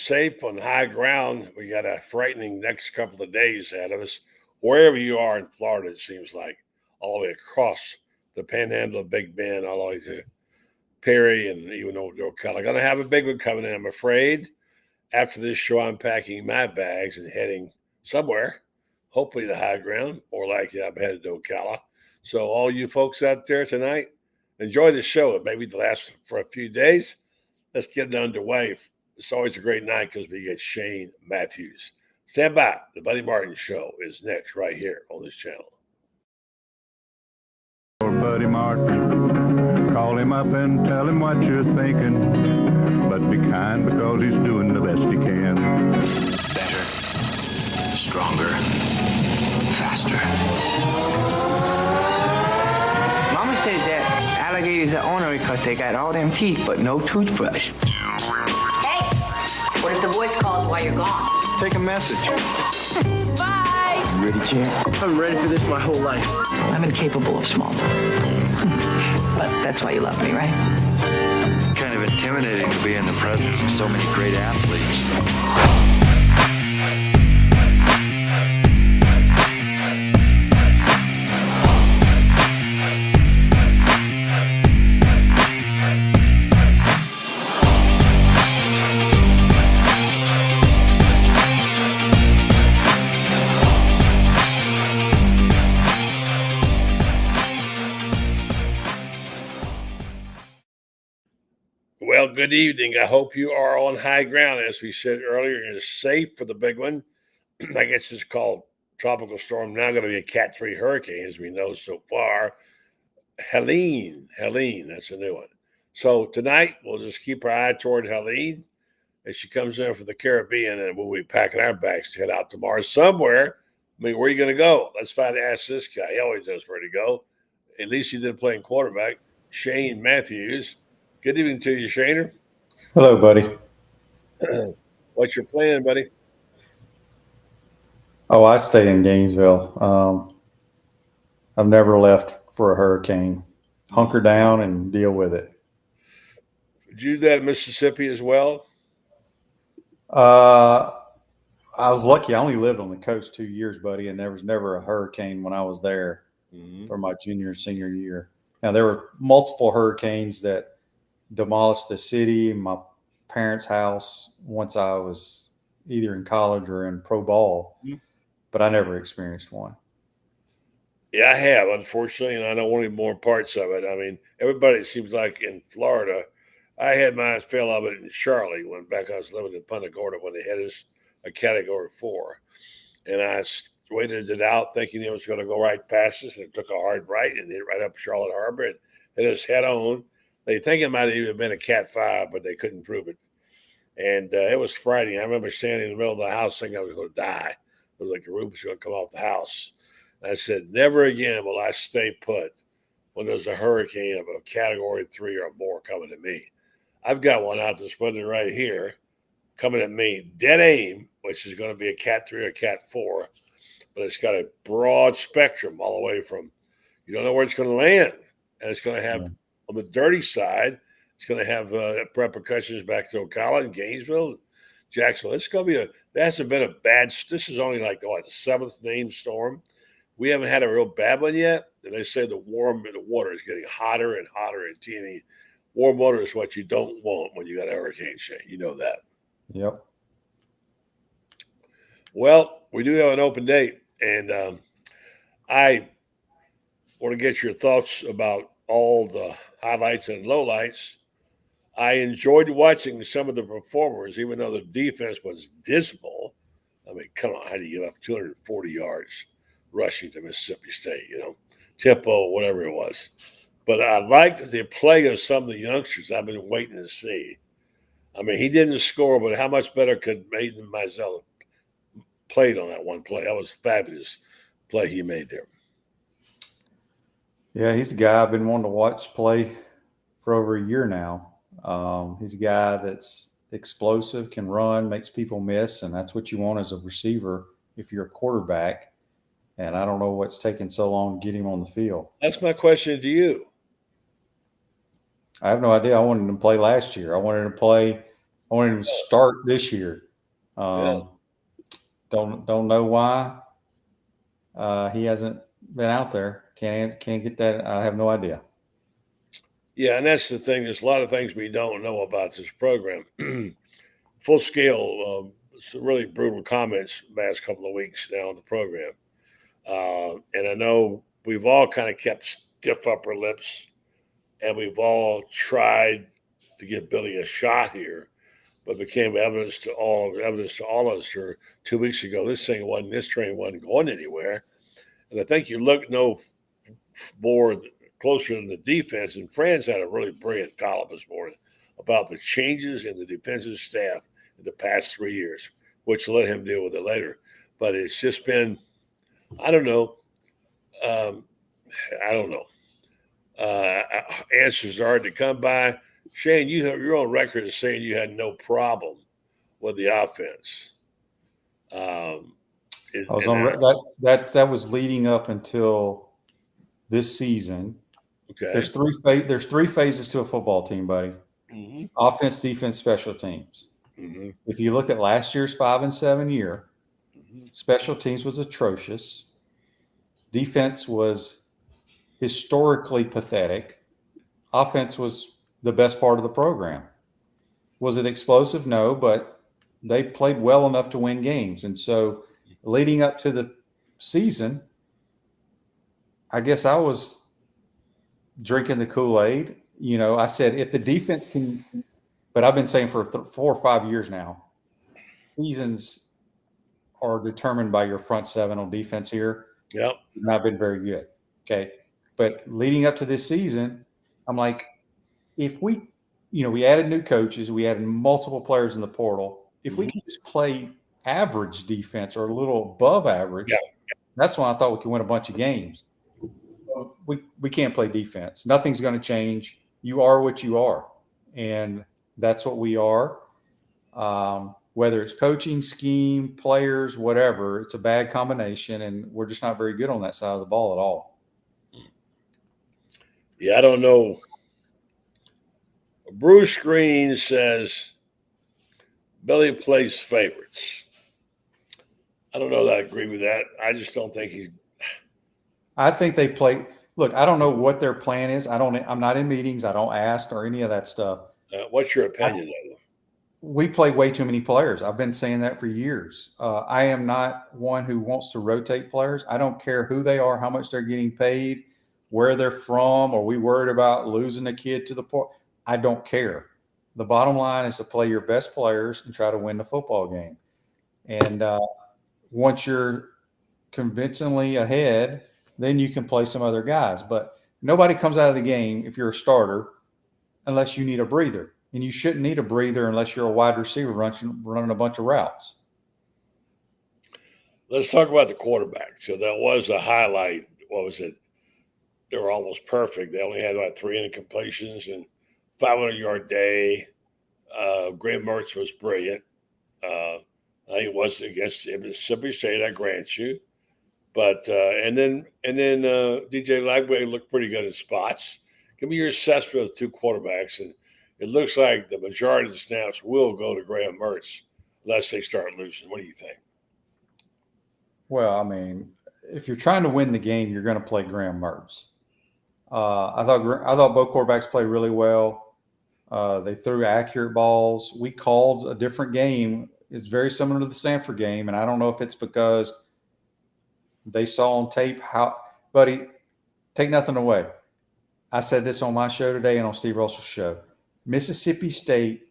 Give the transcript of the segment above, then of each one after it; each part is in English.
safe on high ground. We got a frightening next couple of days ahead of us. Wherever you are in Florida, it seems like all the way across the Panhandle of Big Bend, all the way to Perry and even over to Ocala. Going to have a big one coming in, I'm afraid. After this show, I'm packing my bags and heading somewhere, hopefully to high ground, or likely I'm headed to Ocala. So all you folks out there tonight, enjoy the show. It may be the last for a few days. Let's get it underway. It's always a great night because we get Shane Matthews. Stand by. The Buddy Martin Show is next right here on this channel. Buddy Martin, call him up and tell him what you're thinking, but be kind because he's doing the best he can. Better, stronger, faster. Mama says that alligators are ornery because they got all them teeth but no toothbrush. Hey, what if the voice calls while you're gone? Take a message. Bye. You ready, champ? I'm ready for this my whole life. I'm incapable of small talk. But that's why you love me, right? Kind of intimidating to be in the presence of so many great athletes. Well, good evening. I hope you are on high ground. As we said earlier, it is safe for the big one. I guess it's called Tropical Storm. Now going to be a Cat 3 hurricane, as we know so far. Helene, that's a new one. So tonight, we'll just keep our eye toward Helene as she comes in from the Caribbean, and we'll be packing our bags to head out tomorrow somewhere. I mean, where are you going to go? Let's ask this guy. He always knows where to go. At least he did playing quarterback. Shane Matthews. Good evening to you, Shaner. Hello, buddy. What's your plan, buddy? Oh, I stay in Gainesville. I've never left for a hurricane. Hunker down and deal with it. Did you do that in Mississippi as well? I was lucky. I only lived on the coast 2 years, buddy, and there was never a hurricane when I was there for my junior and senior year. Now, there were multiple hurricanes that demolished the city, my parents' house, once I was either in college or in pro ball, but I never experienced one. Yeah, I have, unfortunately, and I don't want any more parts of it. I mean, everybody seems like in Florida. I had my fill of it in Charlotte when back I was living in Punta Gorda when they had us a Category 4. And I waited it out thinking it was going to go right past us, and it took a hard right and hit right up Charlotte Harbor and hit us head on. They think it might have even been a Cat 5, but they couldn't prove it. And it was frightening. I remember standing in the middle of the house thinking I was going to die. It was like the roof was going to come off the house. And I said, never again will I stay put when there's a hurricane of a Category 3 or more coming at me. I've got one out this window right here coming at me, dead aim, which is going to be a Cat 3 or Cat 4. But it's got a broad spectrum all the way from you don't know where it's going to land. And it's going to have on the dirty side, it's going to have repercussions back to Ocala and Gainesville, Jacksonville. It's going to be there hasn't been a bad. This is only like the seventh named storm. We haven't had a real bad one yet. And they say the water is getting hotter and hotter and teeny. Warm water is what you don't want when you got a hurricane, Shane. You know that. Yep. Well, we do have an open date, and I want to get your thoughts about all the highlights and lowlights. I enjoyed watching some of the performers, even though the defense was dismal. I mean, come on, how do you give up 240 yards rushing to Mississippi State, tempo, whatever it was. But I liked the play of some of the youngsters I've been waiting to see. I mean, he didn't score, but how much better could Maiden Mizell played on that one play? That was a fabulous play he made there. Yeah, he's a guy I've been wanting to watch play for over a year now. He's a guy that's explosive, can run, makes people miss, and that's what you want as a receiver if you're a quarterback. And I don't know what's taking so long to get him on the field. That's my question to you. I have no idea. I wanted him to play last year. I wanted him to play I wanted him to start this year. Yeah. Don't know why he hasn't been out there. Can't get that. I have no idea. Yeah, and that's the thing. There's a lot of things we don't know about this program. Full scale, some really brutal comments last couple of weeks now on the program. And I know we've all kind of kept stiff upper lips, and we've all tried to give Billy a shot here, but became evidence to all of us here 2 weeks ago. This train wasn't going anywhere. And I think you look more closer in the defense, and Franz had a really brilliant column this morning about the changes in the defensive staff in the past 3 years, which let him deal with it later. But it's just been, I don't know. Answers are hard to come by. Shane, you're on record as saying you had no problem with the offense. I was on that was leading up until this season. Okay. There's three phases to a football team, buddy. Mm-hmm. Offense, defense, special teams. Mm-hmm. If you look at last year's 5-7 year, special teams was atrocious. Defense was historically pathetic. Offense was the best part of the program. Was it explosive? No, but they played well enough to win games. And so leading up to the season, I guess I was drinking the Kool-Aid. I said, if the defense can, but I've been saying for 4 or 5 years now, seasons are determined by your front seven on defense here. Yep. Not been very good. Okay. But leading up to this season, I'm like, if we added new coaches, we added multiple players in the portal. If we can just play average defense or a little above average, that's when I thought we could win a bunch of games. We can't play defense. Nothing's going to change. You are what you are. And that's what we are. Whether it's coaching, scheme, players, whatever, it's a bad combination, and we're just not very good on that side of the ball at all. Yeah, I don't know. Bruce Green says Billy plays favorites. I don't know that I agree with that. I just don't think he's. I think they play. Look, I don't know what their plan is. I'm not in meetings. I don't ask or any of that stuff. What's your opinion? We play way too many players. I've been saying that for years. I am not one who wants to rotate players. I don't care who they are, how much they're getting paid, where they're from. Are we worried about losing a kid to the port? I don't care. The bottom line is to play your best players and try to win the football game. And once you're convincingly ahead, then you can play some other guys. But nobody comes out of the game if you're a starter unless you need a breather. And you shouldn't need a breather unless you're a wide receiver running a bunch of routes. Let's talk about the quarterback. So that was a highlight. What was it? They were almost perfect. They only had about 3 incompletions and 500-yard day. Graham Mertz was brilliant. I think it was against Mississippi State, I grant you. But and then DJ Lagway looked pretty good in spots. Give me your assessment of the two quarterbacks, and it looks like the majority of the snaps will go to Graham Mertz unless they start losing. What do you think? Well, I mean, if you're trying to win the game, you're going to play Graham Mertz. I thought both quarterbacks played really well. They threw accurate balls. We called a different game. It's very similar to the Sanford game, and I don't know if it's because they saw on tape how – buddy, take nothing away. I said this on my show today and on Steve Russell's show. Mississippi State,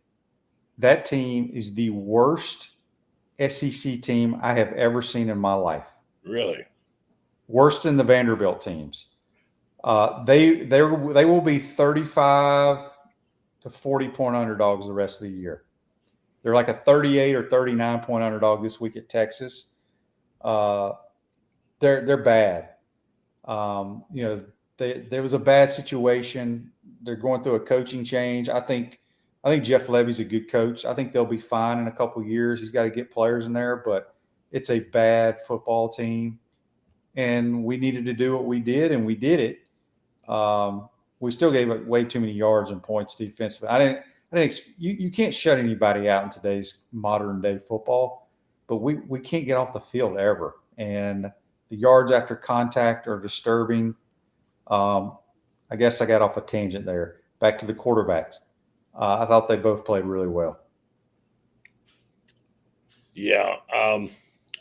that team is the worst SEC team I have ever seen in my life. Really? Worse than the Vanderbilt teams. They will be 35 to 40-point underdogs the rest of the year. They're like a 38 or 39-point underdog this week at Texas. They're bad. There was a bad situation. They're going through a coaching change. I think Jeff Levy's a good coach. I think they'll be fine in a couple of years. He's got to get players in there, but it's a bad football team. And we needed to do what we did, and we did it. We still gave it way too many yards and points defensively. you can't shut anybody out in today's modern day football, but we can't get off the field ever. And the yards after contact are disturbing. I guess I got off a tangent there. Back to the quarterbacks. I thought they both played really well. Yeah,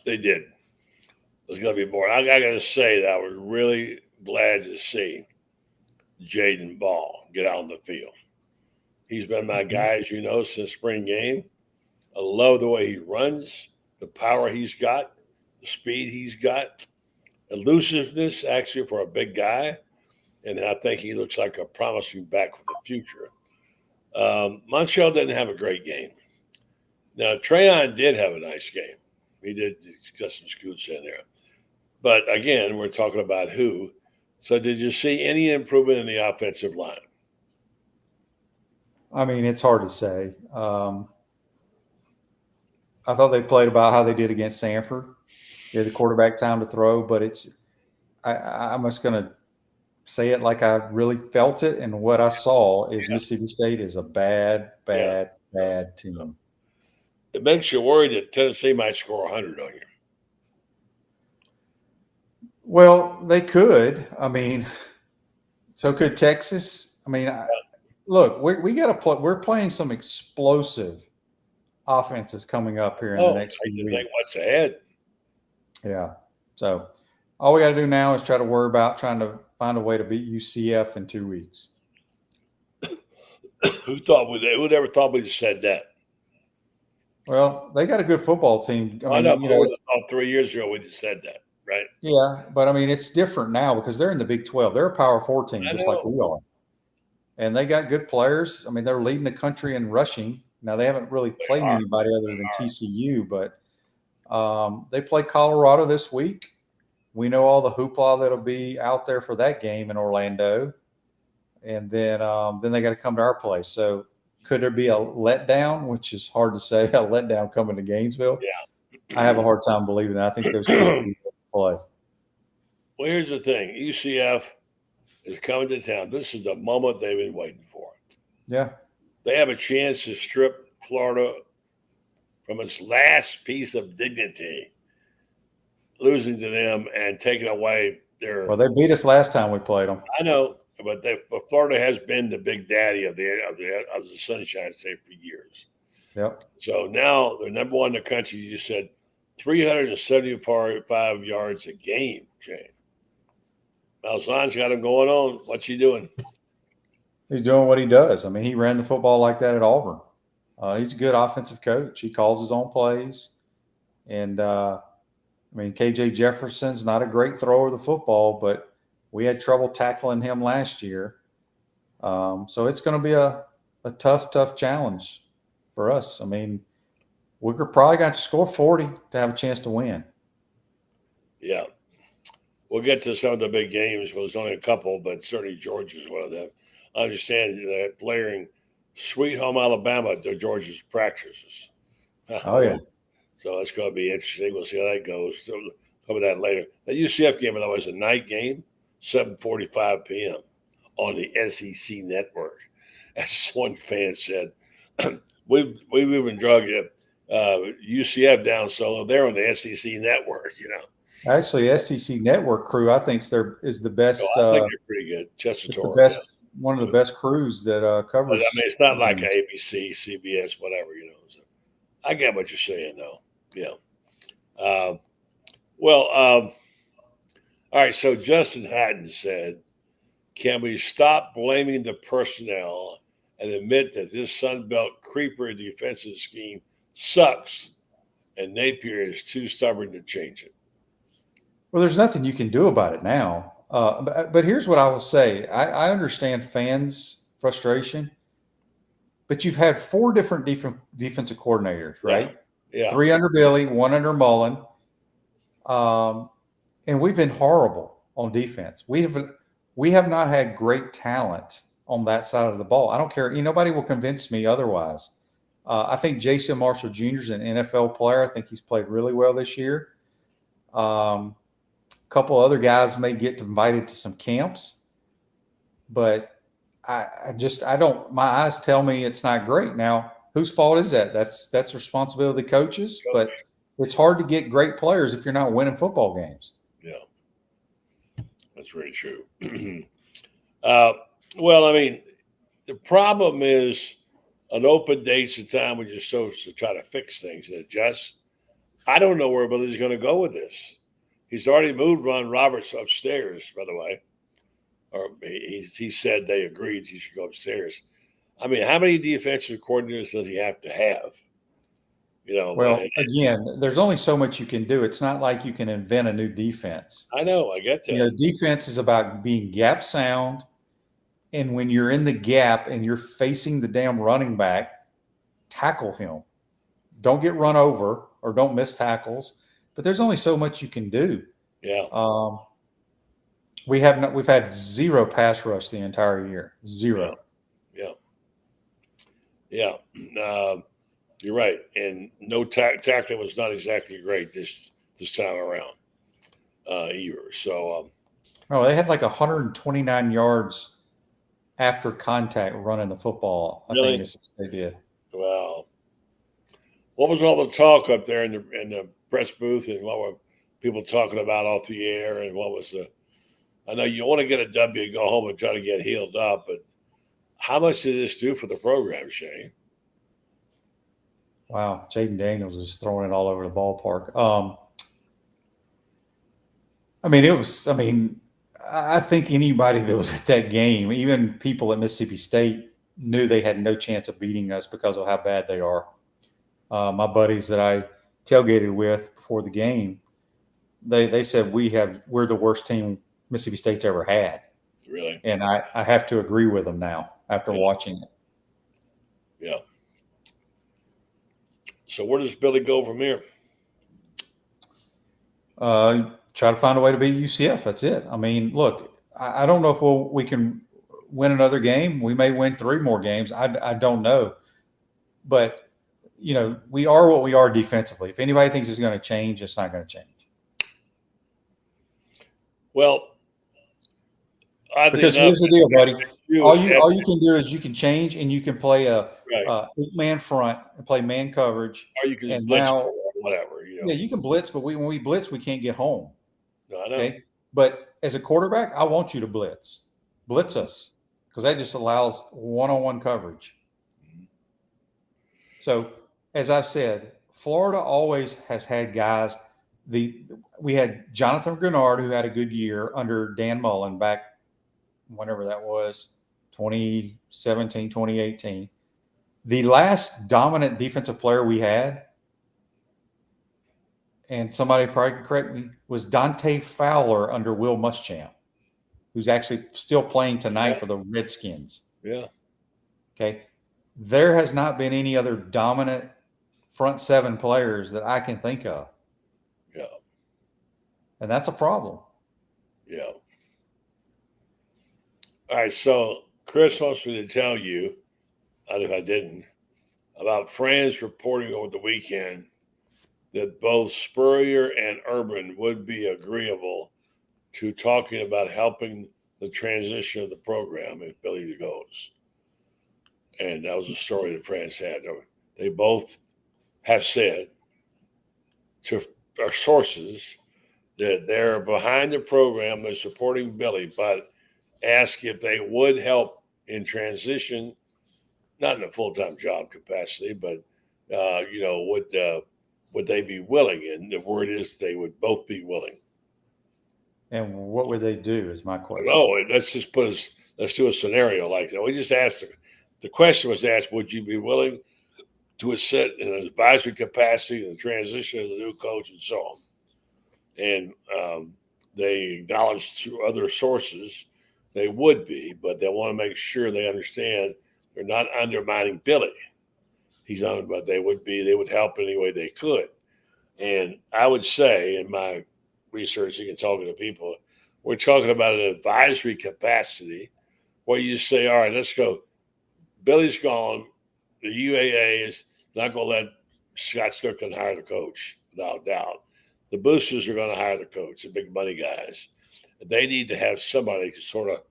they did. There's going to be more. I got to say that I was really glad to see Jaden Ball get out on the field. He's been my guy, as you know, since spring game. I love the way he runs, the power he's got, the speed he's got, elusiveness actually for a big guy. And I think he looks like a promising back for the future. Montiel didn't have a great game. Now, Trayon did have a nice game. He did get some scoots in there. But again, we're talking about who. So did you see any improvement in the offensive line? I mean, it's hard to say. I thought they played about how they did against Sanford. Gave the quarterback time to throw, but I'm just going to say it like I really felt it. And what I saw is Mississippi State is a bad team. It makes you worried that Tennessee might score 100 on you. Well, they could. I mean, so could Texas. I mean, look, we got to play. We're playing some explosive offenses coming up here in the next few weeks. Think what's ahead? Yeah. So all we got to do now is try to worry about trying to find a way to beat UCF in 2 weeks. Who ever thought we'd have said that? Well, they got a good football team. I know, you know, 3 years ago we just said that, right? Yeah, but I mean, it's different now because they're in the Big 12. They're a Power 4 team, just like we are. And they got good players. I mean, they're leading the country in rushing. Now, they haven't really played anybody other than TCU, but they play Colorado this week. We know all the hoopla that'll be out there for that game in Orlando. And then they got to come to our place. So could there be a letdown, which is hard to say, a letdown coming to Gainesville? Yeah. I have a hard time believing that. I think those kids play. Well, here's the thing. UCF is coming to town. This is the moment they've been waiting for. Yeah. They have a chance to strip Florida from its last piece of dignity, losing to them and taking away their – Well, they beat us last time we played them. I know, but Florida has been the big daddy of the Sunshine State for years. Yep. So now they're number one in the country. You said 375 yards a game, Shane. Malzahn's got him going on. What's he doing? He's doing what he does. I mean, he ran the football like that at Auburn. He's a good offensive coach. He calls his own plays. And, I mean, KJ Jefferson's not a great thrower of the football, but we had trouble tackling him last year. So it's going to be a tough challenge for us. I mean, we're probably got to score 40 to have a chance to win. Yeah. We'll get to some of the big games. Well, there's only a couple, but certainly Georgia's one of them. I understand that playing Sweet Home Alabama to Georgia's practices. Oh, yeah. So it's going to be interesting. We'll see how that goes. So we'll cover that later. The UCF game, by the way, is a night game, 7:45 p.m. on the SEC network. As one fan said, we've even drug UCF down solo. They're on the SEC network, you know. Actually, SEC network crew, I think, is the best. I think they're pretty good. It's the best, one of the best crews that covers. But, I mean, it's not like ABC, CBS, whatever, you know. So I get what you're saying, though. Yeah. All right. So Justin Hatton said, "Can we stop blaming the personnel and admit that this Sun Belt creeper defensive scheme sucks, and Napier is too stubborn to change it?" Well, there's nothing you can do about it now. But here's what I will say. I understand fans' frustration, but you've had 4 different defensive coordinators, right? Yeah. 3 under Billy, 1 under Mullen. And we've been horrible on defense. We have not had great talent on that side of the ball. I don't care. Nobody will convince me otherwise. I think Jason Marshall Jr. is an NFL player. I think he's played really well this year. A couple other guys may get invited to some camps, but I don't. My eyes tell me it's not great. Now, whose fault is that? That's responsibility of the coaches. But it's hard to get great players if you're not winning football games. Yeah, that's very true. Well, I mean, the problem is an open date's the time when you're supposed to try to fix things and adjust. I don't know where Billy's going to go with this. He's already moved Ron Roberts upstairs, by the way. Or he said they agreed he should go upstairs. I mean, how many defensive coordinators does he have to have? Well, again, there's only so much you can do. It's not like you can invent a new defense. I know, I get that. Defense is about being gap sound, and when you're in the gap and you're facing the damn running back, tackle him. Don't get run over or don't miss tackles. But there's only so much you can do. Yeah. We've had zero pass rush the entire year. Zero. Yeah. You're right. And no tackling was not exactly great this time around either. So they had like 129 yards after contact running the football. I think Mississippi did. Wow. What was all the talk up there in the press booth, and what were people talking about off the air, and what was I know you want to get a W, go home and try to get healed up, but how much did this do for the program, Shane? Wow, Jaden Daniels is throwing it all over the ballpark. I think anybody that was at that game, even people at Mississippi State, knew they had no chance of beating us because of how bad they are. My buddies that I tailgated with before the game, they said we're the worst team Mississippi State's ever had. Really? And I have to agree with them now after watching it. Yeah. So where does Billy go from here? Try to find a way to beat UCF. That's it. I mean, look, I don't know if we can win another game. We may win 3 more games. I don't know. But, we are what we are defensively. If anybody thinks it's going to change, it's not going to change. Well, because here's the deal, buddy. All you can do is you can change, and you can play a 8-man front and play man coverage. Or you can blitz or whatever. Yeah, you can blitz, but when we blitz, we can't get home. No, I know. Okay, but as a quarterback, I want you to blitz us, because that just allows one-on-one coverage. So, as I've said, Florida always has had guys. We had Jonathan Grenard, who had a good year under Dan Mullen back whenever that was, 2017, 2018. The last dominant defensive player we had, and somebody probably can correct me, was Dante Fowler under Will Muschamp, who's actually still playing tonight for the Redskins. Yeah. Okay. There has not been any other dominant front 7 players that I can think of. Yeah. And that's a problem. Yeah. All right. So Chris wants me to tell you, if I didn't, about Franz reporting over the weekend that both Spurrier and Urban would be agreeable to talking about helping the transition of the program if Billy goes. And that was a story that Franz had. They both have said to our sources that they're behind the program, they're supporting Billy, but ask if they would help in transition, not in a full-time job capacity, but, would they be willing? And the word is they would both be willing. And what would they do is my question. No, let's do a scenario like that. We just asked, the question was asked, would you be willing to assist in an advisory capacity in the transition of the new coach and so on? And they acknowledged through other sources they would be, but they want to make sure they understand they're not undermining Billy. But they would help any way they could. And I would say in my research, you can talk to people, we're talking about an advisory capacity where you say, all right, let's go. Billy's gone. The UAA is not going to let Scott Strickland hire the coach, without doubt. The boosters are going to hire the coach, the big money guys. They need to have somebody to sort of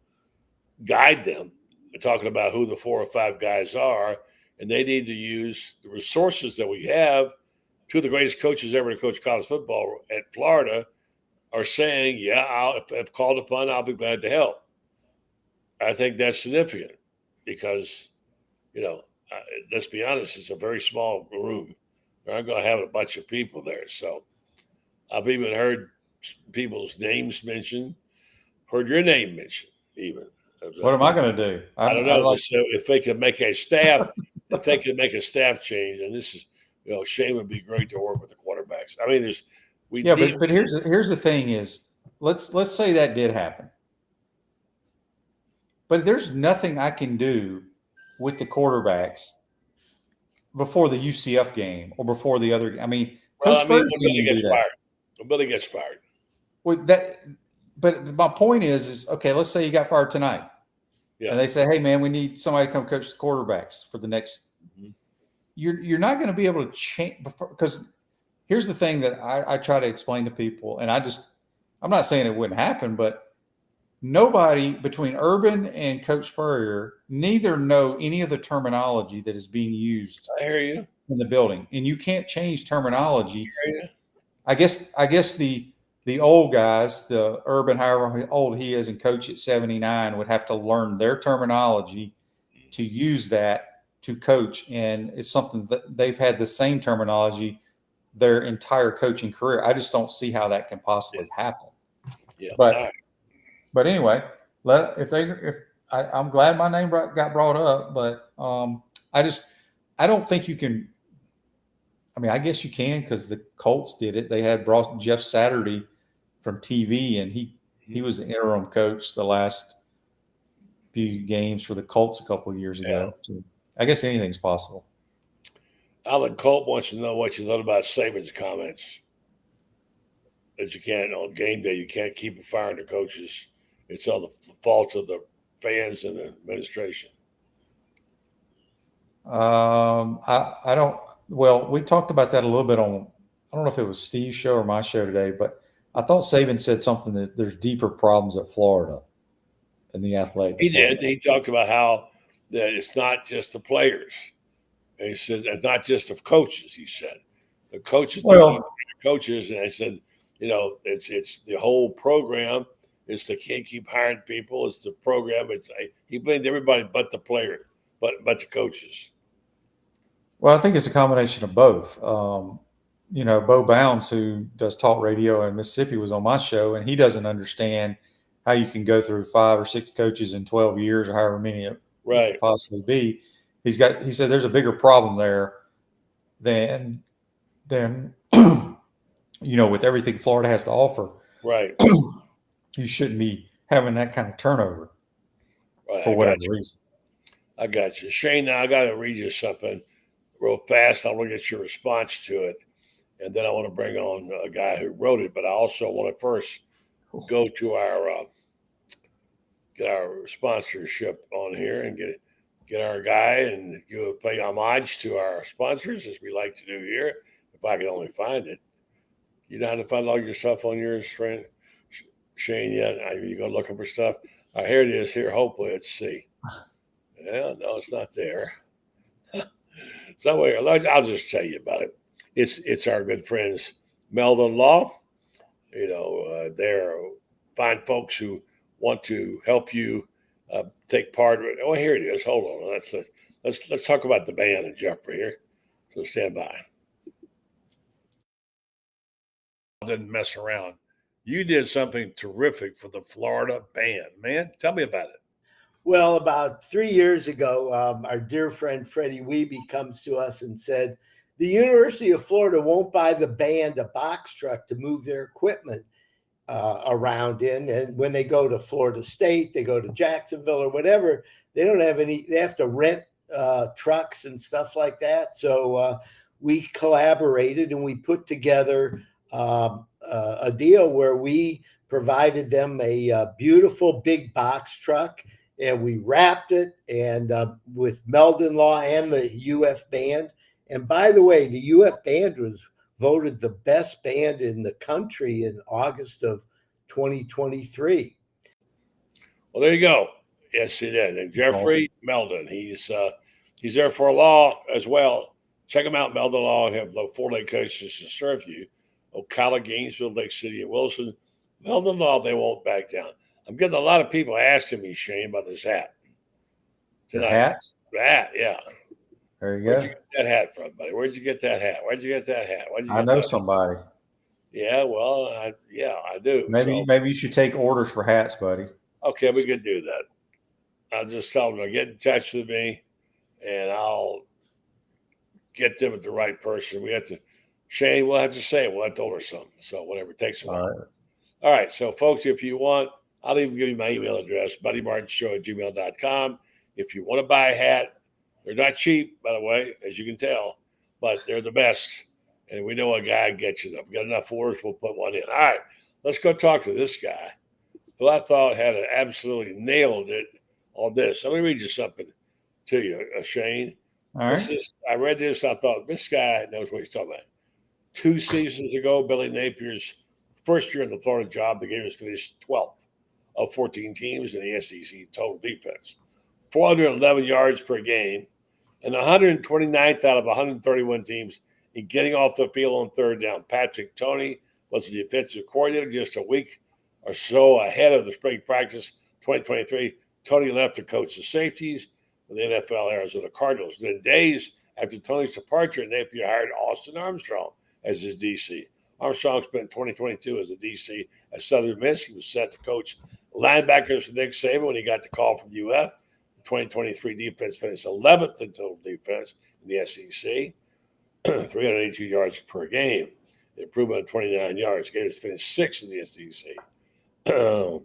guide them talking about who the 4 or 5 guys are, and they need to use the resources that we have. 2 of the greatest coaches ever to coach college football at Florida are saying, yeah, if called upon, I'll be glad to help. I think that's significant because, let's be honest, it's a very small room. They're not going to have a bunch of people there. So I've even heard people's names mentioned, heard your name mentioned even. What am I going to do? I don't know. So if they could make a staff, change, and this is, Shane would be great to work with the quarterbacks. I mean, but here's the thing is, let's say that did happen, but there's nothing I can do with the quarterbacks before the UCF game or before the other. I mean, Coach Bird gets fired. Billy gets fired. Well, but my point is okay. Let's say you got fired tonight, and they say, "Hey, man, we need somebody to come coach the quarterbacks for the next." Mm-hmm. You're not going to be able to change because here's the thing that I try to explain to people, and I'm not saying it wouldn't happen, but nobody between Urban and Coach Spurrier, neither know any of the terminology that is being used. I hear you. In the building, and you can't change terminology. I guess the old guys, the Urban, however old he is, and coach at 79 would have to learn their terminology to use that to coach, and it's something that they've had the same terminology their entire coaching career. I just don't see how that can possibly happen. Yeah, but anyway, I'm glad my name got brought up, but I don't think you can. I mean, I guess you can because the Colts did it. They had brought Jeff Saturday from TV, and he was the interim coach the last few games for the Colts a couple of years ago. So I guess anything's possible. Alan Colt wants to know what you thought about Saban's comments that you can't on game day. You can't keep firing the coaches. It's all the fault of the fans and the administration. I don't. Well, we talked about that a little bit on, I don't know if it was Steve's show or my show today, but I thought Saban said something that there's deeper problems at Florida in the athletic. He did. He talked about how that it's not just the players. And he said it's not just the coaches. He said the coaches, and I said, it's the whole program. It's they can't keep hiring people. It's the program. He blamed everybody but the player, but the coaches. Well, I think it's a combination of both. Bo Bounds, who does talk radio in Mississippi, was on my show, and he doesn't understand how you can go through 5 or 6 coaches in 12 years or however many it could possibly be. He said there's a bigger problem there than with everything Florida has to offer. Right. You shouldn't be having that kind of turnover for whatever reason. I got you. Shane, now I got to read you something real fast. I want to get your response to it. And then I want to bring on a guy who wrote it. But I also want to first go to get our sponsorship on here and get our guy and pay homage to our sponsors, as we like to do here, if I can only find it. You know how to find all your stuff on yours, friend? Shane, yet? You go looking for stuff? Here it is. Here, hopefully it's C. Yeah, no, it's not there. So I'll just tell you about it. It's our good friends, Meldon Law. They're fine folks who want to help you take part. Oh, here it is. Hold on. Let's talk about the band and Jeffrey here. So stand by. Didn't mess around. You did something terrific for the Florida band, man. Tell me about it. Well, about 3 years ago, our dear friend Freddie Wiebe comes to us and said, the University of Florida won't buy the band a box truck to move their equipment around in. And when they go to Florida State, they go to Jacksonville or whatever, they don't have any, they have to rent trucks and stuff like that. So we collaborated and we put together a deal where we provided them a beautiful big box truck, and we wrapped it and with Meldon Law and the UF band. And by the way, the UF band was voted the best band in the country in August of 2023. Well, there you go. Yes, he did. And Jeffrey Meldon, he's there for a law as well. Check him out, Meldon Law. Have 4 coaches to serve you. Ocala, Gainesville, Lake City, and Wilson. Meldon Law, they won't back down. I'm getting a lot of people asking me, Shane, about this hat. Your hat? The hat, yeah. There you Where'd go. you get that hat from, buddy? Where'd you get that hat? Where'd you get that hat? I know somebody. Yeah, well, I do. Maybe you should take orders for hats, buddy. Okay, we could do that. I'll just tell them to get in touch with me, and I'll get them at the right person. We have to, Shane, we'll have to say it. We'll have to order something. So whatever, it takes a while. All right. So, folks, if you want, I'll even give you my email address, buddymartinshow@gmail.com. If you want to buy a hat, they're not cheap, by the way, as you can tell, but they're the best. And we know a guy gets you them. Got enough orders, we'll put one in. All right. Let's go talk to this guy who I thought had absolutely nailed it on this. Let me read you something to you, Shane. All right. I read this. I thought this guy knows what he's talking about. 2 seasons ago, Billy Napier's first year in the Florida job, the Gators finished 12th of 14 teams in the SEC total defense, 411 yards per game, and 129th out of 131 teams in getting off the field on third down. Patrick Toney was the defensive coordinator just a week or so ahead of the spring practice 2023. Toney left to coach the safeties for the NFL Arizona Cardinals. Then days after Toney's departure, Napier hired Austin Armstrong as his DC. Armstrong spent 2022 as a DC at Southern Miss. He was set to coach linebackers for Nick Saban when he got the call from UF. The 2023 defense finished 11th in total defense in the SEC, 382 yards per game. The improvement of 29 yards. Gators finished 6th in the SEC.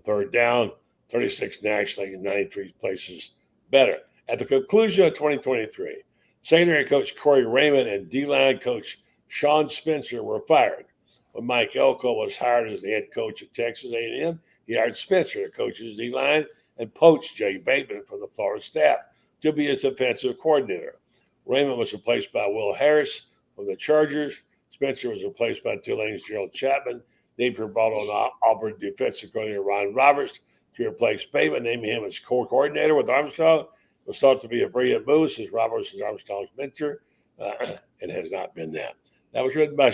Third down, 36 nationally, 93 places better. At the conclusion of 2023, secondary coach Corey Raymond and D-line coach Sean Spencer were fired. When Mike Elko was hired as the head coach at Texas A&M, he hired Spencer to coach his D-line and poached Jay Bateman from the Florida staff to be his defensive coordinator. Raymond was replaced by Will Harris from the Chargers. Spencer was replaced by Tulane's Gerald Chapman. Napier brought on Auburn defensive coordinator Ron Roberts to replace Bateman, naming him as coordinator with Armstrong. It was thought to be a brilliant move since Roberts is Armstrong's mentor. It has not been that. That was written by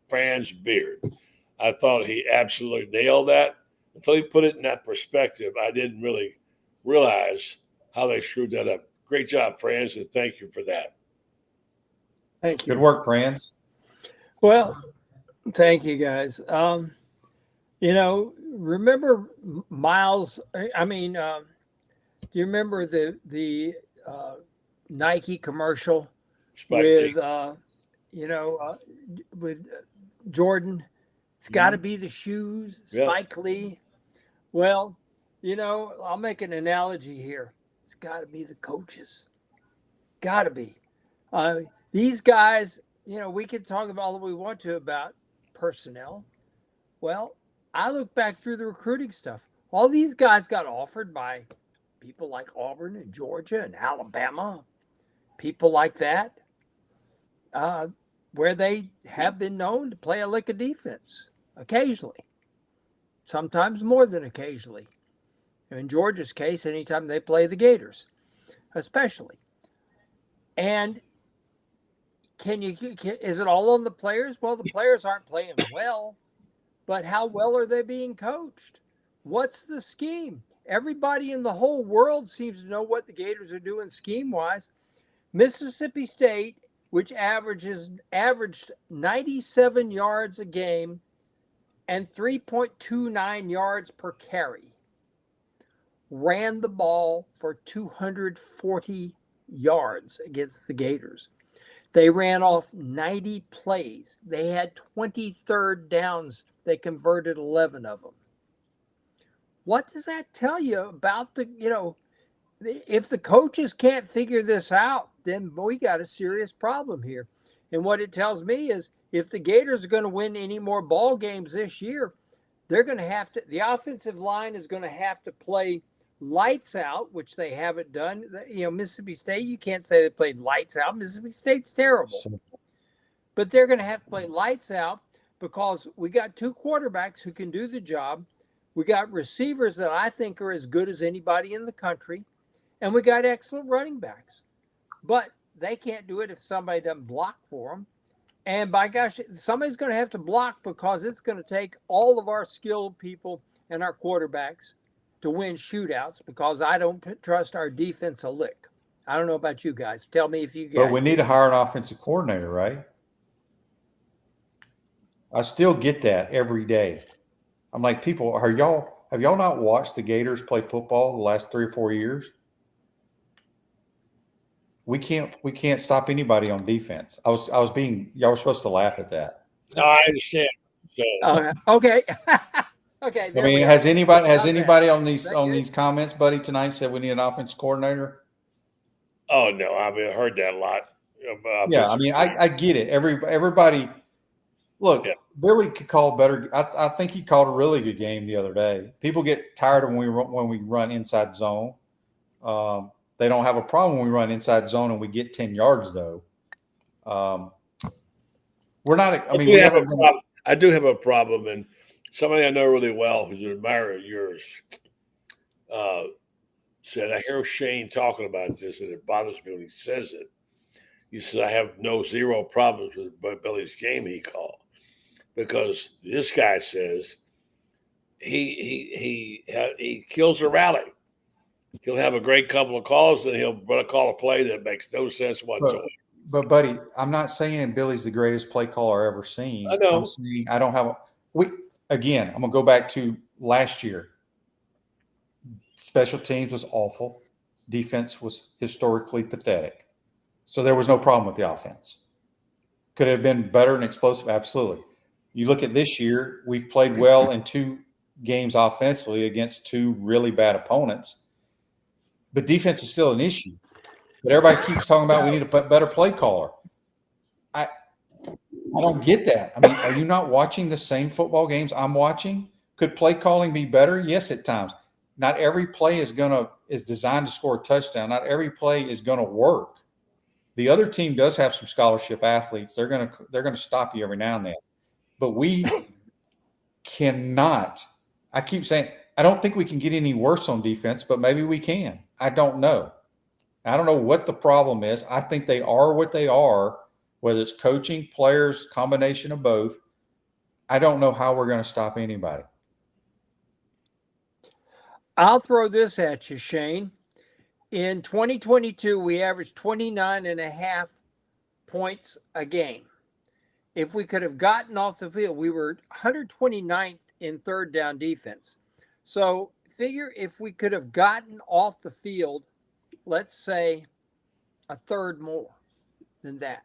Franz Beard. I thought he absolutely nailed that. Until he put it in that perspective, I didn't really realize how they screwed that up. Great job, Franz, and thank you for that. Thank you. Good work, Franz. Well, thank you, guys. Remember Miles? Do you remember the Nike commercial with Jordan? It's got to be the shoes, Spike Lee. Well, I'll make an analogy here. It's got to be the coaches. Got to be. These guys, we can talk about all we want to about personnel. Well, I look back through the recruiting stuff. All these guys got offered by people like Auburn and Georgia and Alabama, people like that, where they have been known to play a lick of defense occasionally, sometimes more than occasionally. In Georgia's case, anytime they play the Gators, especially. And is it all on the players? Well, the players aren't playing well, but how well are they being coached? What's the scheme? Everybody in the whole world seems to know what the Gators are doing scheme-wise. Mississippi State, which averaged 97 yards a game and 3.29 yards per carry, ran the ball for 240 yards against the Gators. They ran off 90 plays. They had 20 third downs. They converted 11 of them. What does that tell you about if the coaches can't figure this out, then we got a serious problem here. And what it tells me is if the Gators are going to win any more ball games this year, they're going to have to, the offensive line is going to have to play lights out, which they haven't done. Mississippi State, you can't say they played lights out. Mississippi State's terrible. But they're going to have to play lights out because we got two quarterbacks who can do the job. We got receivers that I think are as good as anybody in the country. And we got excellent running backs. But they can't do it if somebody doesn't block for them. And by gosh, somebody's going to have to block because it's going to take all of our skilled people and our quarterbacks to win shootouts because I don't trust our defense a lick. I don't know about you guys. Tell me if you guys. But we need to hire an offensive coordinator, right? I still get that every day. I'm like, people, have y'all not watched the Gators play football the last 3 or 4 years? We can't stop anybody on defense. Y'all were supposed to laugh at that. No, I understand. So, okay. Okay. I mean, has anybody on these comments, buddy, tonight said we need an offense coordinator? oh no, I mean I heard that a lot. Yeah, I mean, I get it. Everybody, look, Yeah. Billy could call better. I think he called a really good game the other day. People get tired of when we run inside zone. They don't have a problem when we run inside zone and we get 10 yards though. We're not. I mean, we have a problem. I do have a problem, and somebody I know really well, who's an admirer of yours, said, I hear Shane talking about this, and it bothers me when he says it. He says, I have zero problems with Billy's game he called. Because this guy says he kills a rally. He'll have a great couple of calls, and he'll call a play that makes no sense whatsoever. But buddy, I'm not saying Billy's the greatest play caller I've ever seen. I know. I'm saying I don't have again, I'm gonna go back to last year. Special teams was awful. Defense was historically pathetic. So there was no problem with the offense. Could it have been better and explosive? Absolutely. You look at this year, we've played well in 2 games offensively against 2 really bad opponents. But defense is still an issue. But everybody keeps talking about we need a better play caller. I don't get that. I mean, are you not watching the same football games I'm watching? Could play calling be better? Yes, at times. Not every play is designed to score a touchdown. Not every play is going to work. The other team does have some scholarship athletes. They're going to stop you every now and then. But we cannot. I keep saying I don't think we can get any worse on defense, but maybe we can. I don't know. I don't know what the problem is. I think they are what they are, whether it's coaching, players, combination of both. I don't know how we're going to stop anybody. I'll throw this at you, Shane. In 2022, we averaged 29.5 points a game. If we could have gotten off the field, we were 129th in third down defense. So figure if we could have gotten off the field, let's say a third more than that.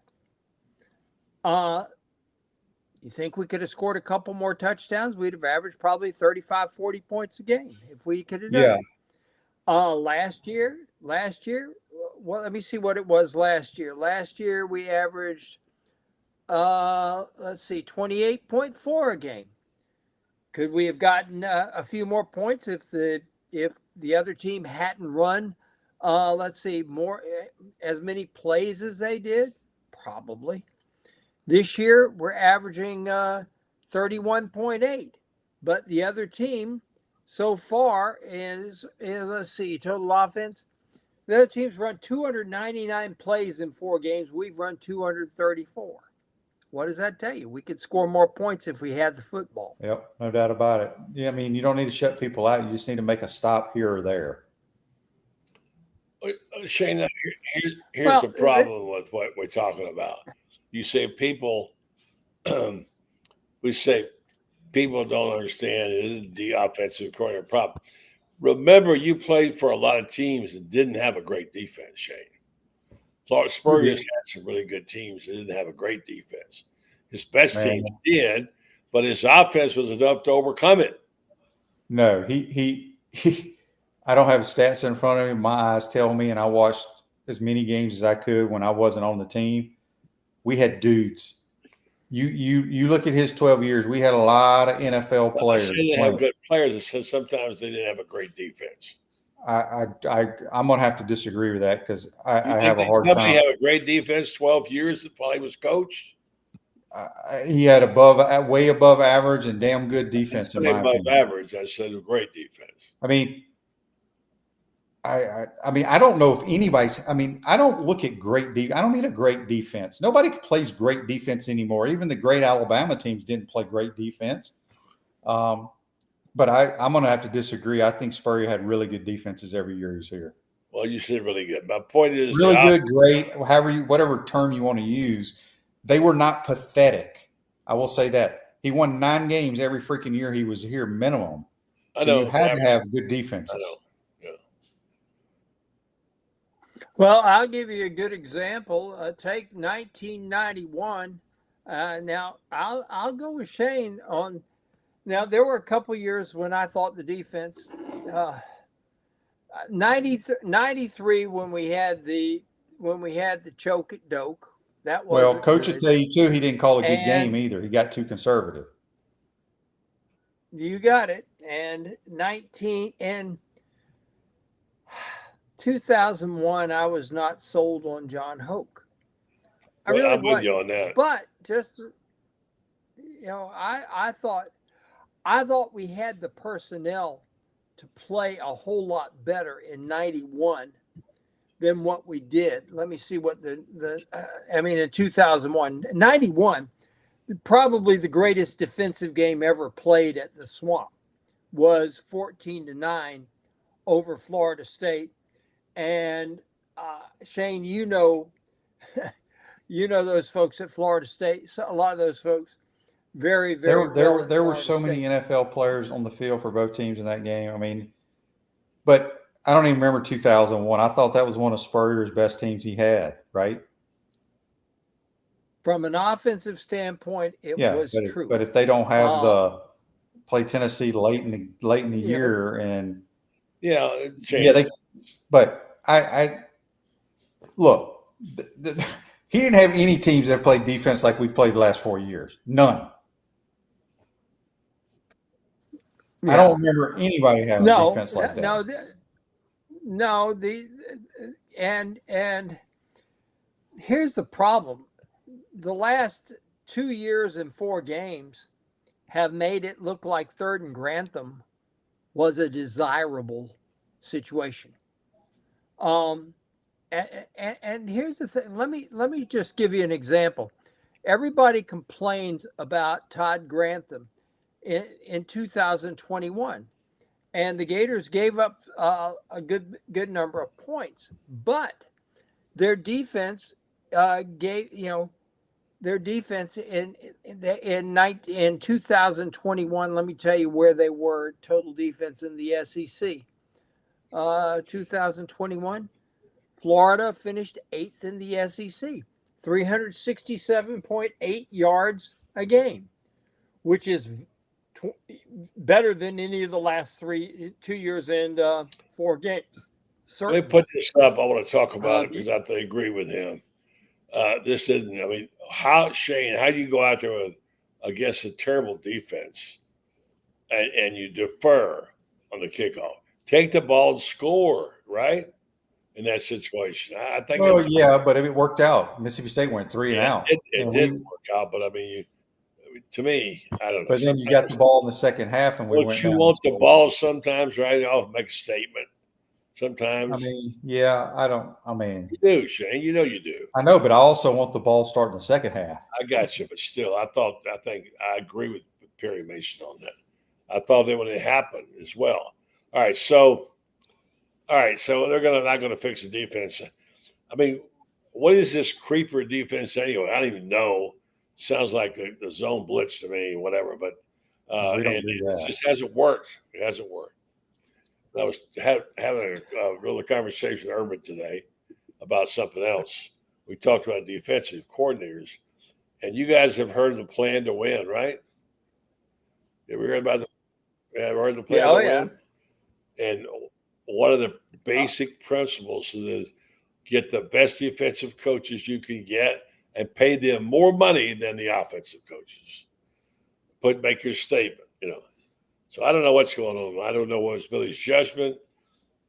You think we could have scored a couple more touchdowns? We'd have averaged probably 35, 40 points a game if we could have done it. Last year, well, let me see what it was last year. Last year we averaged, 28.4 a game. Could we have gotten a few more points if the other team hadn't run, as many plays as they did? Probably. This year we're averaging 31.8, but the other team so far is total offense. The other team's run 299 plays in 4 games. We've run 234. What does that tell you? We could score more points if we had the football. Yep, no doubt about it. Yeah, I mean, you don't need to shut people out. You just need to make a stop here or there. Shane, here's the problem with what we're talking about. You say people, we say people don't understand it isn't the offensive coordinator problem. Remember, you played for a lot of teams that didn't have a great defense, Shane. Florida Spurrier had some really good teams that didn't have a great defense. His best team did, but his offense was enough to overcome it. No, he I don't have stats in front of me. My eyes tell me, and I watched as many games as I could when I wasn't on the team. We had dudes. You look at his 12 years, we had a lot of NFL players. They didn't have good players, and so sometimes they didn't have a great defense. I'm going to have to disagree with that because I have a hard time. Have a great defense 12 years that probably was coached? he had way above average and damn good defense in my above opinion. average. I said a great defense. I mean, I mean, I don't know if anybody's. I mean, I don't look at I don't need a great defense. Nobody plays great defense anymore. Even the great Alabama teams didn't play great defense. But I'm going to have to disagree. I think Spurrier had really good defenses every year he was here. Well, you said really good. My point is really good, great, whatever term you want to use. They were not pathetic. I will say that. He won 9 games every freaking year he was here minimum. So you had to have good defenses. Well, I'll give you a good example. Take 1991. Now, I'll go with Shane on. Now, there were a couple years when I thought the defense. 93 when we had the choke at Doak. That was well, coach would tell you too. He didn't call a good game either. He got too conservative. You got it. And 2001, I was not sold on John Hoke. I really I'm with you on that. But just I thought we had the personnel to play a whole lot better in 91 than what we did. Let me see what in 2001, 91, probably the greatest defensive game ever played at the Swamp was 14-9 over Florida State. And Shane, those folks at Florida State. So a lot of those folks, very, very. There were so many NFL players on the field for both teams in that game. I mean, but I don't even remember 2001. I thought that was one of Spurrier's best teams he had, right? From an offensive standpoint, it was true. But if they don't have play Tennessee late in the year and but I look, he didn't have any teams that played defense like we've played the last 4 years. None. Yeah. I don't remember anybody having a defense like that. And here's the problem. The last 2 years and 4 games have made it look like 3rd and Grantham was a desirable situation. And here's the thing. Let me just give you an example. Everybody complains about Todd Grantham in 2021, and the Gators gave up a good number of points, but their defense their defense in 2021. Let me tell you where they were total defense in the SEC. 2021, Florida finished 8th in the SEC, 367.8 yards a game, which is better than any of the last 2 years and 4 games. Certainly. Let me put this up. I want to talk about it because I agree with him. This isn't. I mean, Shane? How do you go out there against a terrible defense and you defer on the kickoff? Take the ball and score, right? In that situation, I think. Well, yeah, but it worked out. Mississippi State went 3 and out. It didn't work out, but I mean, to me, I don't know. But then you got the ball in the second half, and we went. You want the ball sometimes, right? I'll make a statement. Sometimes. I mean, yeah, I don't. I mean, you do, Shane. You know you do. I know, but I also want the ball starting in the second half. I got you, but still, I think I agree with Perry Mason on that. I thought that when it happened as well. All right, so they're not going to fix the defense. I mean, what is this creeper defense anyway? I don't even know. Sounds like the zone blitz to me, whatever. But it just hasn't worked. It hasn't worked. I was having a real conversation with Urban today about something else. We talked about defensive coordinators, and you guys have heard of the plan to win, right? Have you heard about heard the plan to win? And one of the basic principles is get the best defensive coaches you can get and pay them more money than the offensive coaches. Make your statement, So I don't know what's going on. I don't know what's Billy's judgment.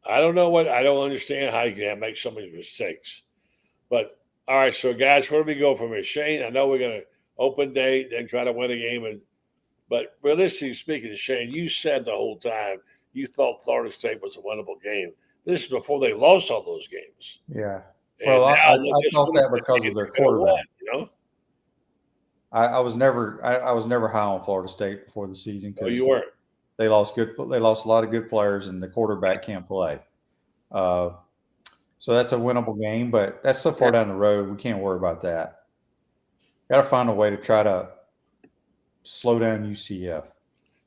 I don't understand how you can make so many mistakes. But all right, so guys, where do we go from here? Shane, I know we're gonna open day, then try to win a game. But realistically speaking, Shane, you said the whole time you thought Florida State was a winnable game. This is before they lost all those games. Yeah. And Well, now I look, this thought that week, because of their they're gonna win, quarterback. you know? I was never high on Florida State before the season Oh, because you weren't. they lost a lot of good players and the quarterback can't play. So that's a winnable game, but that's so far down the road. We can't worry about that. Got to find a way to try to slow down UCF.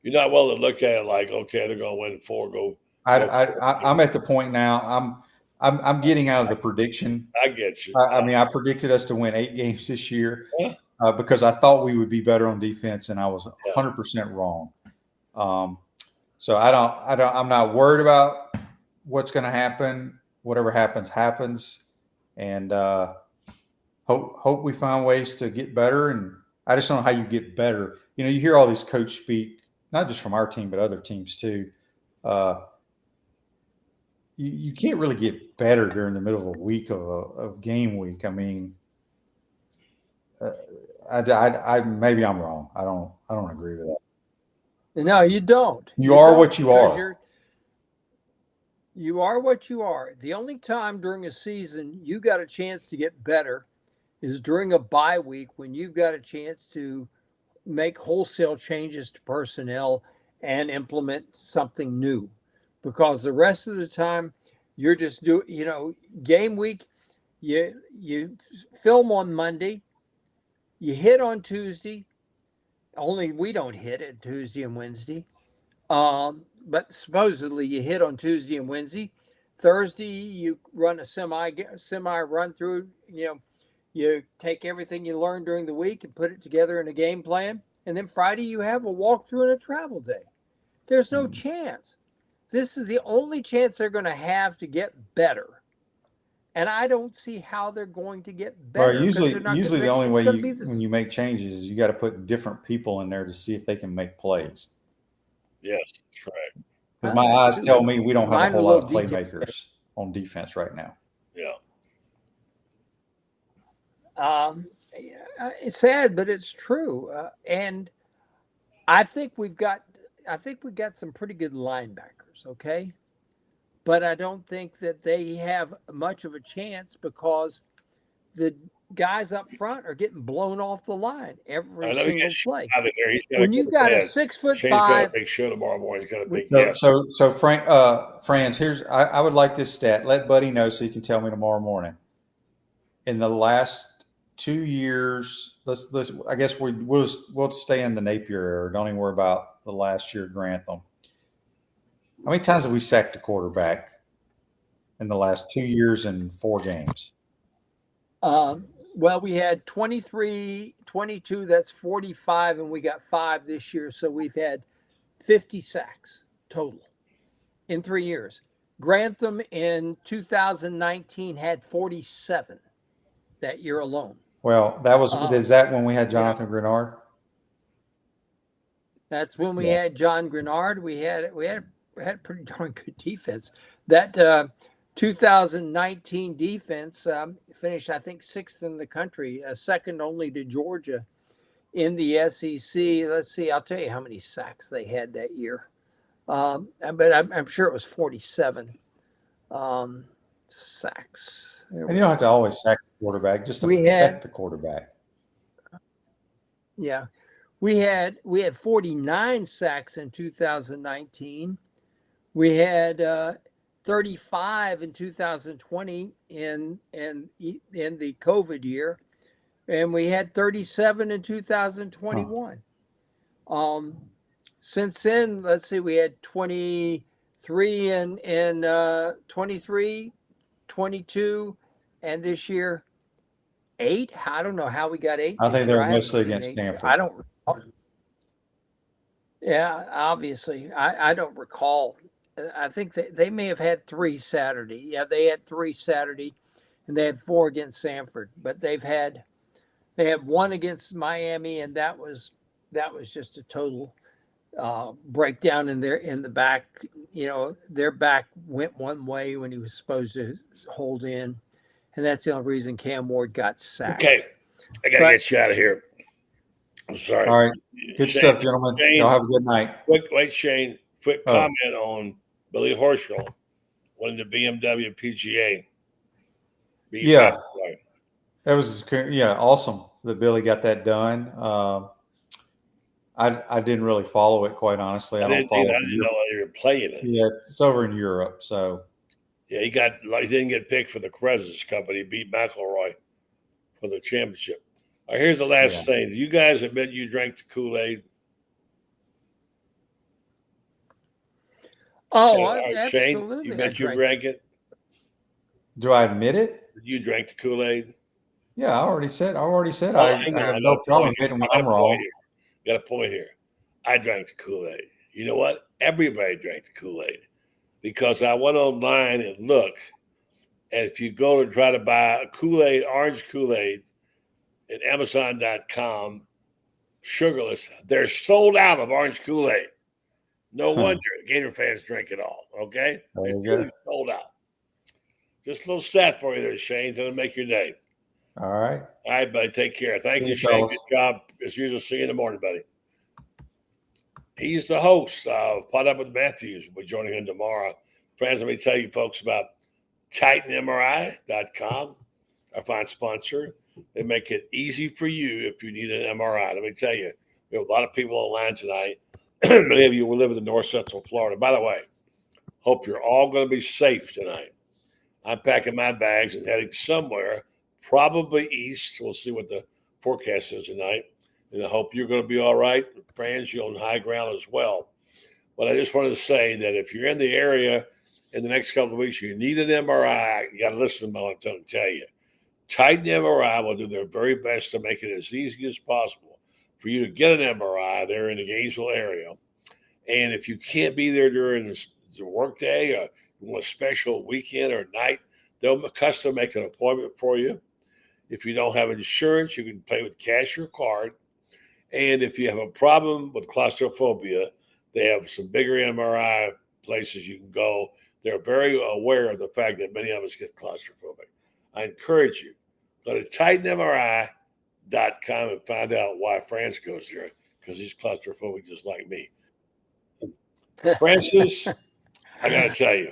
You're not willing to look at it like, okay, they're going to win 4. I'm at the point now. I'm getting out of the prediction. I get you. I mean, I predicted us to win 8 games this year Yeah. because I thought we would be better on defense, and I was 100% wrong. So I'm not worried about what's going to happen. Whatever happens, happens, and hope we find ways to get better. And I just don't know how you get better. You know, you hear all these coach speak, not just from our team, but other teams too. You can't really get better during the middle of a week of game week. I mean, I maybe I'm wrong. I don't agree with that. No, you don't. You are what you are. You are what you are. The only time during a season you got a chance to get better is during a bye week when you've got a chance to make wholesale changes to personnel and implement something new. Because the rest of the time you're just game week, you film on Monday, you hit on Tuesday. Only we don't hit it Tuesday and Wednesday. But supposedly you hit on Tuesday and Wednesday. Thursday you run a semi run through. You take everything you learned during the week and put it together in a game plan. And then Friday you have a walkthrough and a travel day. There's no chance. This is the only chance they're going to have to get better. And I don't see how they're going to get better. Well, usually the only way when you make changes is you got to put different people in there to see if they can make plays. Yes, that's right. Because my eyes tell me we don't have a whole lot of playmakers on defense right now. Yeah. It's sad, but it's true. And I think we've got some pretty good linebackers, okay? But I don't think that they have much of a chance because the guys up front are getting blown off the line every single play. When you got a 6'5", big show tomorrow morning, he's got a big So Franz, I would like this stat. Let Buddy know so he can tell me tomorrow morning. In the last 2 years, I guess we'll stay in the Napier era. Don't even worry about the last year Grantham. How many times have we sacked a quarterback in the last 2 years and 4 games? Well, we had 23, 22, that's 45, and we got 5 this year. So we've had 50 sacks total in 3 years. Grantham in 2019 had 47 that year alone. Well, is that when we had Jonathan Grenard? That's when we had John Grenard. We had a pretty darn good defense. That 2019 defense finished, I think, 6th in the country, second only to Georgia in the SEC. Let's see, I'll tell you how many sacks they had that year. But I'm sure it was 47 sacks. And you don't have to always sack the quarterback, just to affect the quarterback. Yeah. We had 49 sacks in 2019. We had 35 in 2020 in the COVID year, and we had 37 in 2021. Since then, let's see, we had 23 in 23, 22, and this year 8. I don't know how we got 8. I think they're mostly against Stanford. I don't. Yeah, obviously, I don't recall. I think they may have had 3 Saturday. Yeah, they had 3 Saturday, and they had 4 against Sanford. But they had 1 against Miami, and that was just a total breakdown in the back. Their back went one way when he was supposed to hold in, and that's the only reason Cam Ward got sacked. Okay, I gotta get you out of here. I'm sorry. All right. Good Shane, stuff, gentlemen. Shane, Y'all have a good night. Wait, Shane. Quick comment on Billy Horschel winning the BMW PGA. Yeah. That was awesome that Billy got that done. I didn't really follow it, quite honestly. I don't follow it. I didn't know they were playing it. Yeah, it's over in Europe, so. Yeah, he didn't get picked for the Krezis Company. He beat McElroy for the championship. All right, here's the last thing. Do you guys admit you drank the Kool-Aid? Oh, Shane, absolutely. you bet you drank it? Do I admit it? You drank the Kool-Aid? Yeah, I already said I have no problem admitting when I'm wrong. Got a point here. I drank the Kool-Aid. You know what? Everybody drank the Kool-Aid because I went online and looked. And if you go to try to buy a Kool-Aid, orange Kool-Aid at Amazon.com, sugarless, they're sold out of orange Kool-Aid. No wonder Gator fans drink it all. Okay? It's truly sold out. Just a little stat for you there, Shane. It'll make your day. All right. All right, buddy. Take care. Thank you, Shane. Good job. As usual, see you in the morning, buddy. He's the host of Pot Up with Matthews. We'll be joining him tomorrow. Friends, let me tell you folks about TitanMRI.com, our fine sponsor. They make it easy for you if you need an MRI. Let me tell you, we have a lot of people online tonight. Many of you will live in the North Central Florida. By the way, hope you're all going to be safe tonight. I'm packing my bags and heading somewhere, probably east. We'll see what the forecast is tonight. And I hope you're going to be all right. Friends, you're on high ground as well. But I just wanted to say that if you're in the area in the next couple of weeks, you need an MRI, you got to listen to what I'm going to tell you. Titan MRI will do their very best to make it as easy as possible for you to get an MRI there in the Gainesville area. And if you can't be there during the work day or you want a special weekend or night, they'll custom make an appointment for you. If you don't have insurance, you can pay with cash or card. And if you have a problem with claustrophobia, they have some bigger MRI places you can go. They're very aware of the fact that many of us get claustrophobic. I encourage you, go to TitanMRI.com and find out why Franz goes there, because he's claustrophobic just like me. Francis, I got to tell you,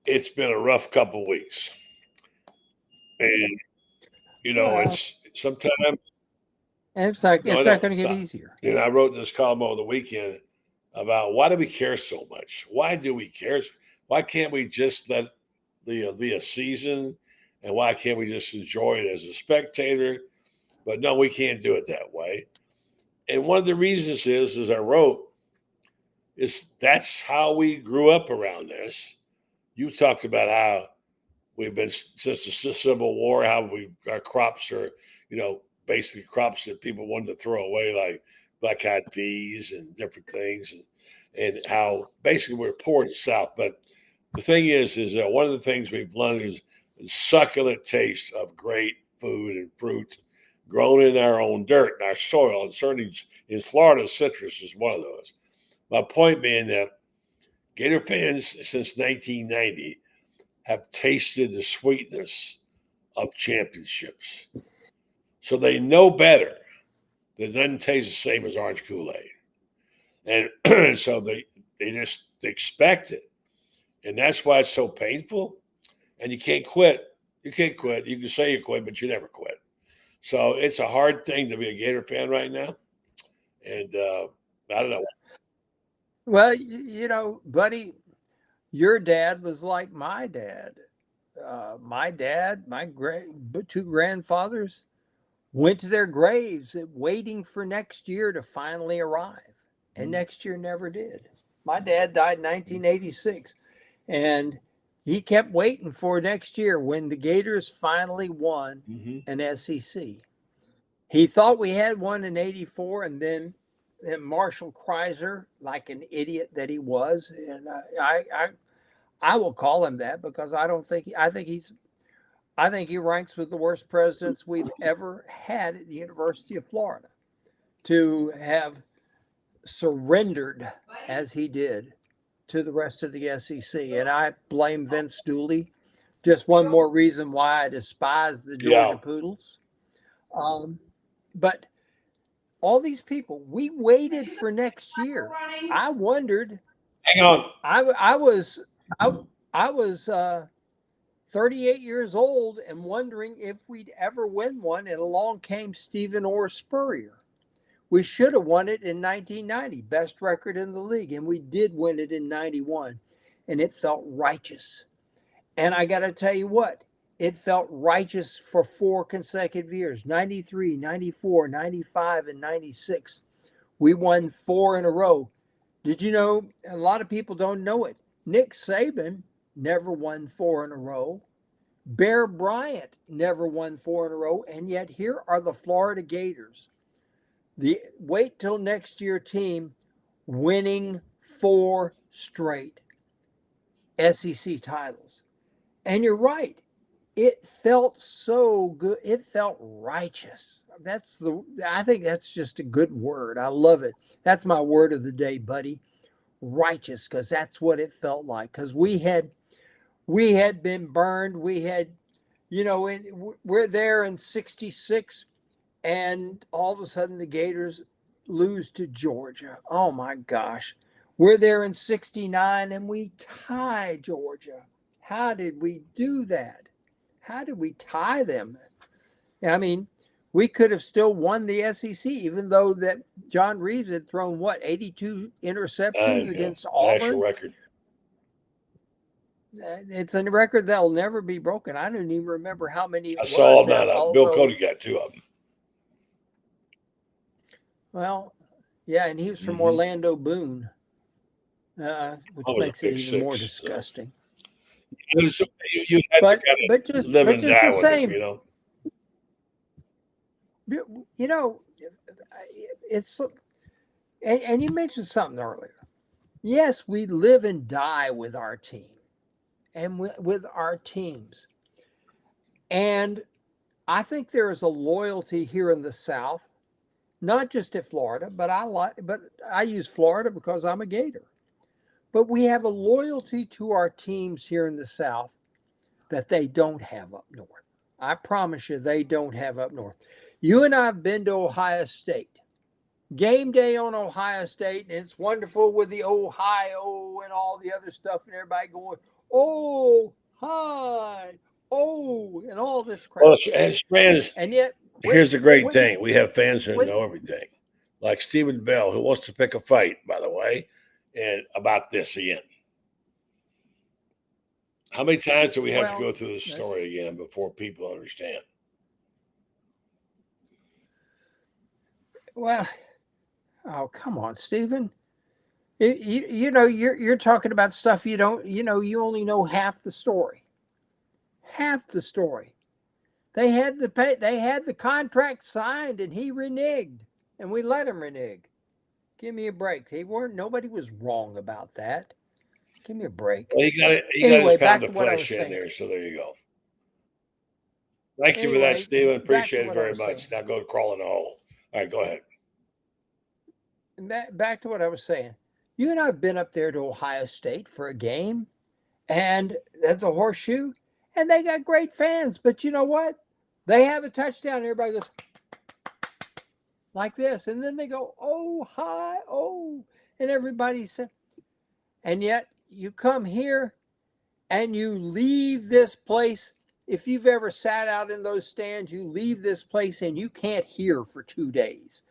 it's been a rough couple weeks. And, it's sometimes. And it's not going to get easier. And I wrote this column over the weekend about why do we care so much? Why do we care? Why can't we just let be a season? And why can't we just enjoy it as a spectator? But no, we can't do it that way. And one of the reasons is I wrote, that's how we grew up around this. You talked about how we've been since the Civil War, how our crops are, basically crops that people wanted to throw away, like black-eyed peas and different things, and how basically we're poor in the South. But the thing is that one of the things we've learned is the succulent taste of great food and fruit grown in our own dirt and our soil. And certainly in Florida, citrus is one of those. My point being that Gator fans since 1990 have tasted the sweetness of championships. So they know better. It doesn't taste the same as orange Kool-Aid. And so they just expect it. And that's why it's so painful. And you can't quit. You can't quit. You can say you quit, but you never quit. So it's a hard thing to be a Gator fan right now. And I don't know. Well, buddy, your dad was like my dad. My dad, my two grandfathers went to their graves waiting for next year to finally arrive. And next year never did. My dad died in 1986. And he kept waiting for next year when the Gators finally won an SEC. He thought we had one in 84, and then Marshall Kreiser, like an idiot that he was, and I will call him that because I think he ranks with the worst presidents we've ever had at the University of Florida, to have surrendered as he did to the rest of the SEC. And I blame Vince Dooley. Just one more reason why I despise the Georgia Poodles. But all these people, we waited for next year. I wondered. Hang on. I was 38 years old and wondering if we'd ever win one, and along came Stephen Orr Spurrier. We should have won it in 1990, best record in the league, and we did win it in 91, and it felt righteous. And I got to tell you what, it felt righteous for 4 consecutive years, 93, 94, 95, and 96. We won 4 in a row. Did you know, a lot of people don't know it, Nick Saban never won 4 in a row. Bear Bryant never won 4 in a row, and yet here are the Florida Gators. The wait till next year team winning 4 straight SEC titles. And you're right. It felt so good. It felt righteous. I think that's just a good word. I love it. That's my word of the day, buddy. Righteous, because that's what it felt like. Because we had been burned. We had, we're there in 66. And all of a sudden, the Gators lose to Georgia. Oh, my gosh. We're there in 69, and we tie Georgia. How did we do that? How did we tie them? I mean, we could have still won the SEC, even though that John Reeves had thrown, 82 interceptions against Auburn? National record. It's a record that'll never be broken. I don't even remember how many it I saw was. that. Bill Cody got 2 of them. Well, yeah, and he was from Orlando Boone, which makes it even more disgusting. You had but to just live and the die with same. it, It's and you mentioned something earlier. Yes, we live and die with our team and with our teams. And I think there is a loyalty here in the South. Not just at Florida, but I use Florida because I'm a Gator. But we have a loyalty to our teams here in the South that they don't have up north. I promise you, they don't have up north. You and I have been to Ohio State. Game day on Ohio State, and it's wonderful with the Ohio and all the other stuff, and everybody going, oh, hi, oh, and all this crap. Well, as fans, and yet, here's the great thing. We have fans who know everything. Like Stephen Bell, who wants to pick a fight, by the way, and about this again. How many times do we have to go through this story again before people understand? Well, oh, come on, Stephen. You're talking about stuff you don't, you only know half the story. Half the story. They had the contract signed, and he reneged, and we let him renege. Give me a break. Nobody was wrong about that. Give me a break. Well, he got his pound of flesh in there, so there you go. Thank you for that, Stephen. Appreciate it very much. Now go crawl in the hole. All right, go ahead. Back to what I was saying. You and I have been up there to Ohio State for a game, and at the Horseshoe, and they got great fans. But you know what? They have a touchdown, and everybody goes like this, and then they go, oh, hi, oh, and everybody said, and yet you come here and you leave this place. If you've ever sat out in those stands, you leave this place and you can't hear for 2 days.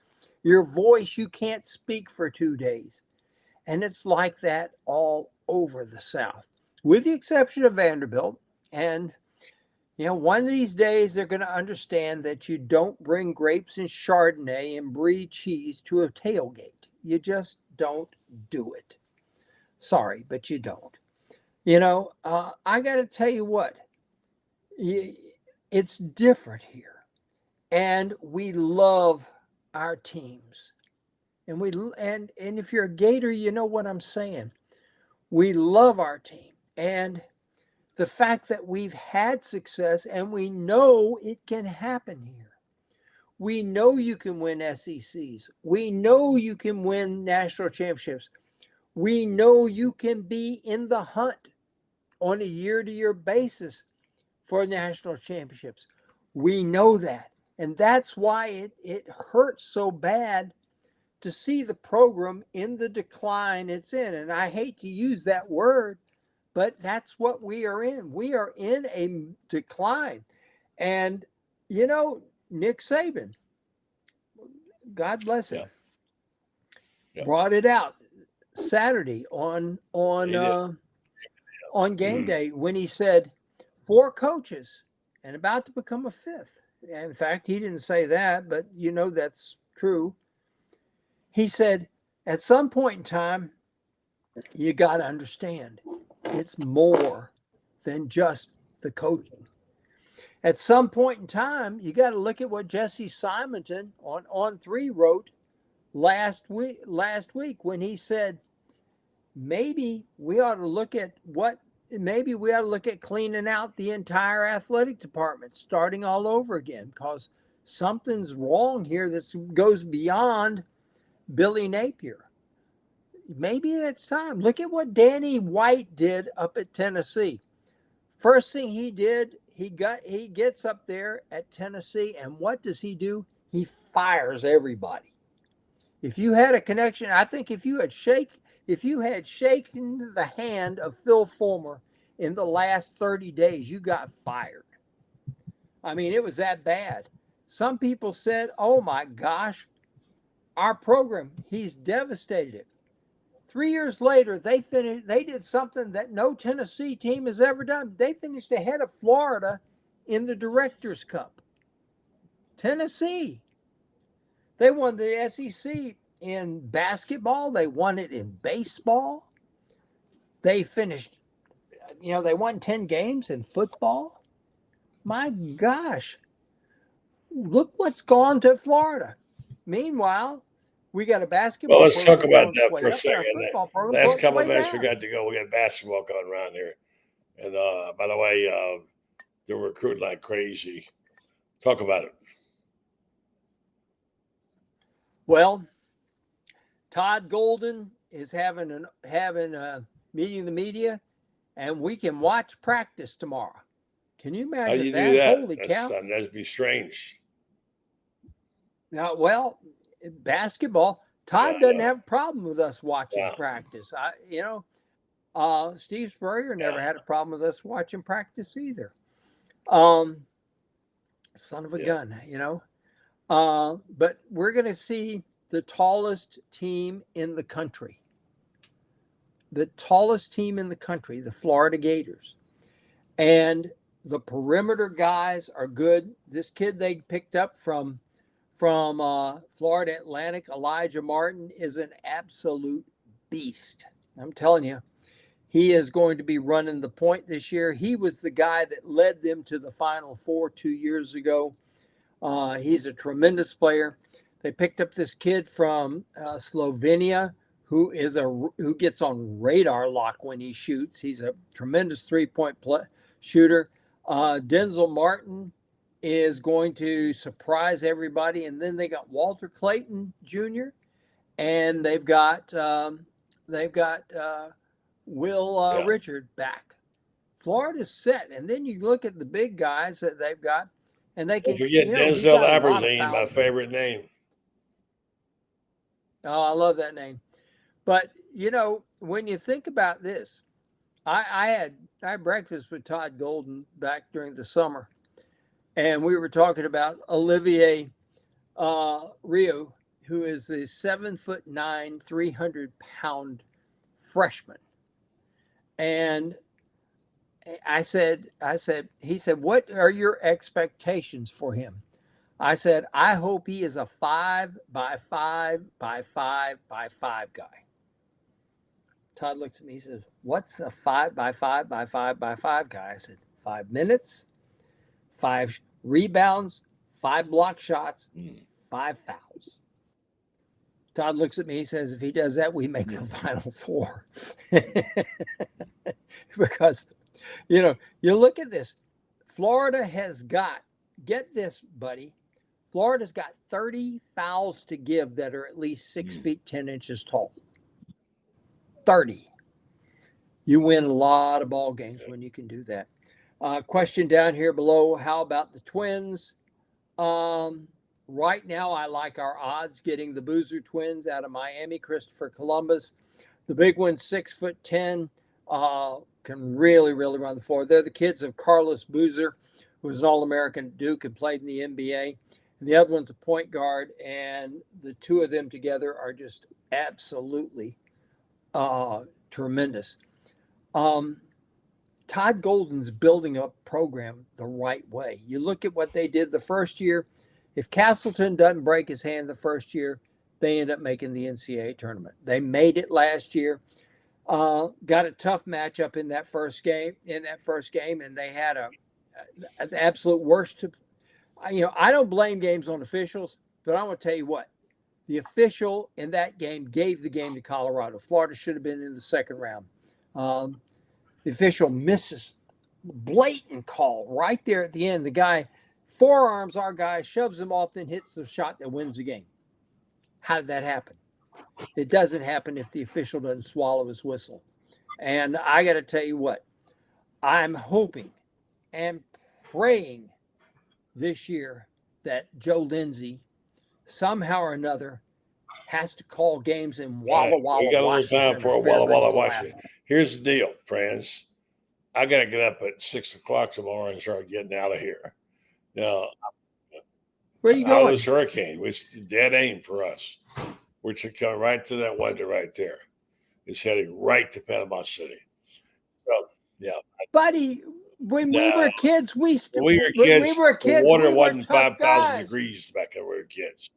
Your voice, you can't speak for 2 days. And it's like that all over the South, with the exception of Vanderbilt. And, one of these days they're going to understand that you don't bring grapes and Chardonnay and brie cheese to a tailgate. You just don't do it. Sorry, but you don't. I got to tell you what, it's different here. And we love our teams. And if you're a Gator, you know what I'm saying. We love our team. And the fact that we've had success and we know it can happen here. We know you can win SECs. We know you can win national championships. We know you can be in the hunt on a year-to-year basis for national championships. We know that. And that's why it hurts so bad to see the program in the decline it's in. And I hate to use that word, but that's what we are in. We are in a decline. And, Nick Saban, God bless him, brought it out Saturday on game day when he said 4 coaches and about to become a 5th. In fact, he didn't say that, but that's true. He said, at some point in time, you got to understand it's more than just the coaching. At some point in time, you got to look at what Jesse Simonton on 3 wrote last week when he said, maybe we ought to look at cleaning out the entire athletic department, starting all over again, because something's wrong here that goes beyond Billy Napier. Maybe it's time. Look at what Danny White did up at Tennessee. First thing he did, he gets up there at Tennessee, and what does he do? He fires everybody. If you had a connection, I think if you had shaken the hand of Phil Fulmer in the last 30 days, you got fired. I mean, it was that bad. Some people said, oh my gosh, our program, he's devastated it. 3 years later, they did something that no Tennessee team has ever done. They finished ahead of Florida in the Directors' Cup. Tennessee. They won the SEC in basketball. They won it in baseball. They finished, they won 10 games in football. My gosh. Look what's gone to Florida. Meanwhile, we got a basketball. Well, let's talk about that for a up, second. Last couple of minutes we got to go. We got basketball going around here. And by the way, they're recruiting like crazy. Talk about it. Well, Todd Golden is having a meeting the media, and we can watch practice tomorrow. Can you imagine How do you that? do that? Holy cow! That'd be strange. Now, well, basketball. Todd doesn't have a problem with us watching practice. Steve Spurrier never had a problem with us watching practice either. Son of a gun, But we're going to see the tallest team in the country. The tallest team in the country, the Florida Gators. And the perimeter guys are good. This kid they picked up from Florida Atlantic, Elijah Martin, is an absolute beast. I'm telling you, he is going to be running the point this year. He was the guy that led them to the Final Four 2 years ago. He's a tremendous player. They picked up this kid from Slovenia who gets on radar lock when he shoots. He's a tremendous three-point shooter. Denzel Martin is going to surprise everybody. And then they got Walter Clayton Jr. and they've got Will Richard back. Florida's set. And then you look at the big guys that they've got, and they can forget Denzel Aberline, my favorite name. Oh, I love that name. But when you think about this, I had breakfast with Todd Golden back during the summer, and we were talking about Olivier Rio, who is the 7'9", 300-pound freshman. And he said, what are your expectations for him? I said, I hope he is a 5x5x5x5 guy. Todd looks at me, he says, what's a 5x5x5x5 guy? I said, 5 minutes, 5 rebounds, 5 block shots, 5 fouls. Todd looks at me, he says, if he does that, we make the Final Four. Because, you look at this. Florida has got, get this, buddy, Florida's got 30 fouls to give that are at least 6 feet, 10 inches tall. 30. You win a lot of ball games when you can do that. Question down here below, how about the Twins? Right now, I like our odds getting the Boozer twins out of Miami, Christopher Columbus. The big one, 6'10", can really, really run the floor. They're the kids of Carlos Boozer, who was an All-American at Duke and played in the NBA. And the other one's a point guard, and the two of them together are just absolutely tremendous. Todd Golden's building a program the right way. You look at what they did the first year. If Castleton doesn't break his hand the first year, they end up making the NCAA tournament. They made it last year. Got a tough matchup in that first game. And they had an absolute worst. I don't blame games on officials, but I want to tell you what. The official in that game gave the game to Colorado. Florida should have been in the second round. The official misses blatant call right there at the end. The guy forearms our guy, shoves him off, then hits the shot that wins the game. How did that happen? It doesn't happen if the official doesn't swallow his whistle. And I got to tell you what, I'm hoping and praying this year that Joe Lindsay somehow or another has to call games in Walla Walla, We got a little Washington. time for a Walla Walla, Washington. Here's the deal, friends. I got to get up at 6 o'clock tomorrow and start getting out of here. Now, where are you going? This hurricane, which is dead aim for us. We're coming right to that window right there. It's heading right to Panama City. So, yeah. Buddy, when we were kids, the water wasn't 5,000 degrees back when we were kids.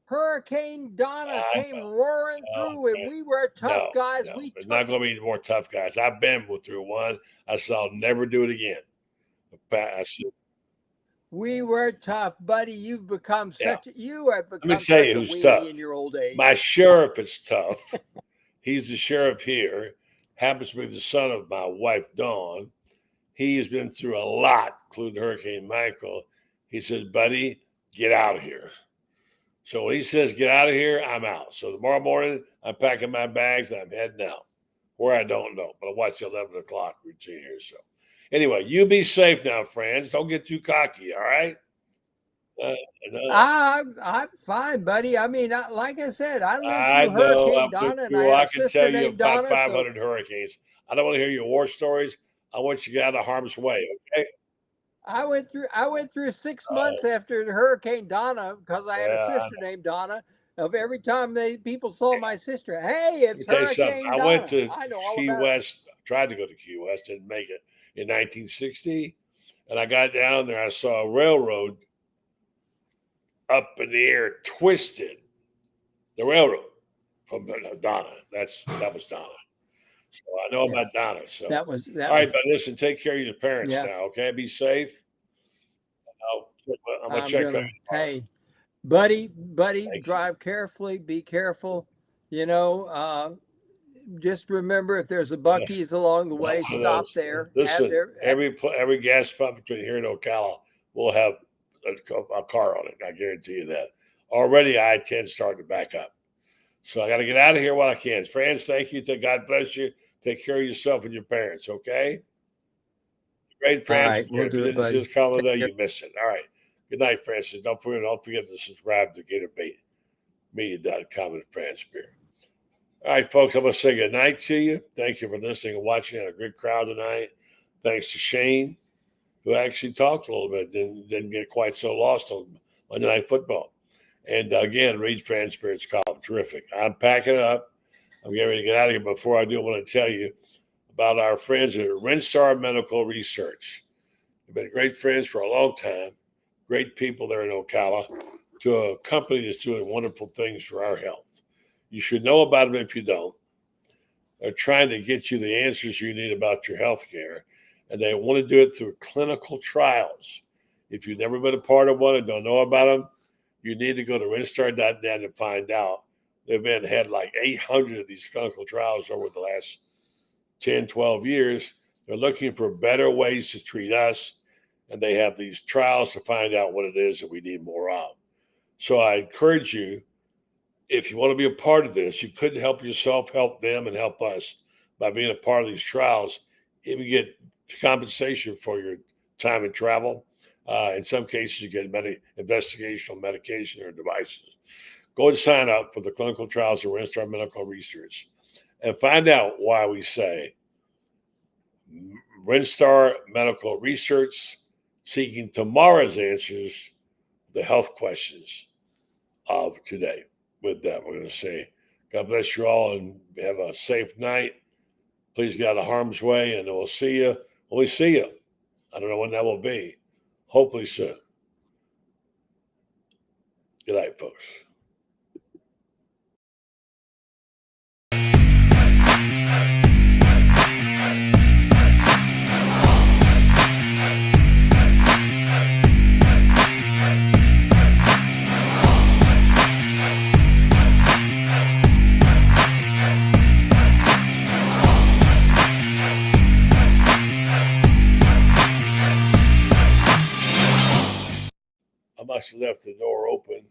Hurricane Donna came roaring through, and we were tough guys. It's not going to be more tough guys. I've been through one. I said I'll never do it again. We were tough, buddy. You've become you have become. Let me tell you who's tough. In your old age. My sheriff is tough. He's the sheriff here. Happens to be the son of my wife, Dawn. He has been through a lot, including Hurricane Michael. He says, buddy, get out of here. So when he says get out of here, I'm out. So tomorrow morning, I'm packing my bags and I'm heading out. Where I don't know, but I'll watch the 11 o'clock routine here. So anyway, you be safe now, friends. Don't get too cocky, all right? I'm fine, buddy. I mean, like I said, I lived through Hurricane Donna, and I had a sister named Donna. I can tell you about 500 hurricanes. I don't want to hear your war stories. I want you to get out of harm's way, okay? I went through 6 months after Hurricane Donna because I had a sister named Donna. Of every time people saw my sister, hey, it's Hurricane Donna. I went to Key West, tried to go to Key West, didn't make it in 1960. And I got down there, I saw a railroad up in the air, twisted. The railroad from Donna. That was Donna. So I know about Donna. So that was all right, but listen, take care of your parents now, okay? Be safe. I'm gonna check on you. Hey, buddy, drive carefully, be careful. Just remember if there's a Buc-ee's along the way, stop there. Listen, every gas pump between here and Ocala will have a car on it. I guarantee you that. Already I-10 starting to back up. So I got to get out of here while I can. Friends, thank you. God bless you. Take care of yourself and your parents, okay? Great, Francis. Right, we'll do it, buddy. This holiday, you missed it. All right. Good night, Francis. Don't forget to subscribe to GatorMedia.com and Franz Beard. All right, folks, I'm going to say good night to you. Thank you for listening and watching. Had a great crowd tonight. Thanks to Shane, who actually talked a little bit, didn't get quite so lost on Monday Night Football. And again, read Franz Beard's column. Terrific. I'm packing up. I'm getting ready to get out of here. Before I do, I want to tell you about our friends at Rinstar Medical Research. They've been great friends for a long time. Great people there in Ocala, to a company that's doing wonderful things for our health. You should know about them if you don't. They're trying to get you the answers you need about your health care, and they want to do it through clinical trials. If you've never been a part of one and don't know about them, you need to go to rinstar.net and find out. They've had like 800 of these clinical trials over the last 10, 12 years. They're looking for better ways to treat us, and they have these trials to find out what it is that we need more of. So I encourage you, if you want to be a part of this, you could help yourself, help them, and help us by being a part of these trials. If you get compensation for your time and travel, In some cases, you get investigational medication or devices. Go and sign up for the clinical trials of WinStar Medical Research and find out why we say WinStar Medical Research, seeking tomorrow's answers, the health questions of today. With that, we're going to say, God bless you all and have a safe night. Please get out of harm's way, and we'll see you when we see you. I don't know when that will be. Hopefully soon. Good night, folks. I must have left the door open.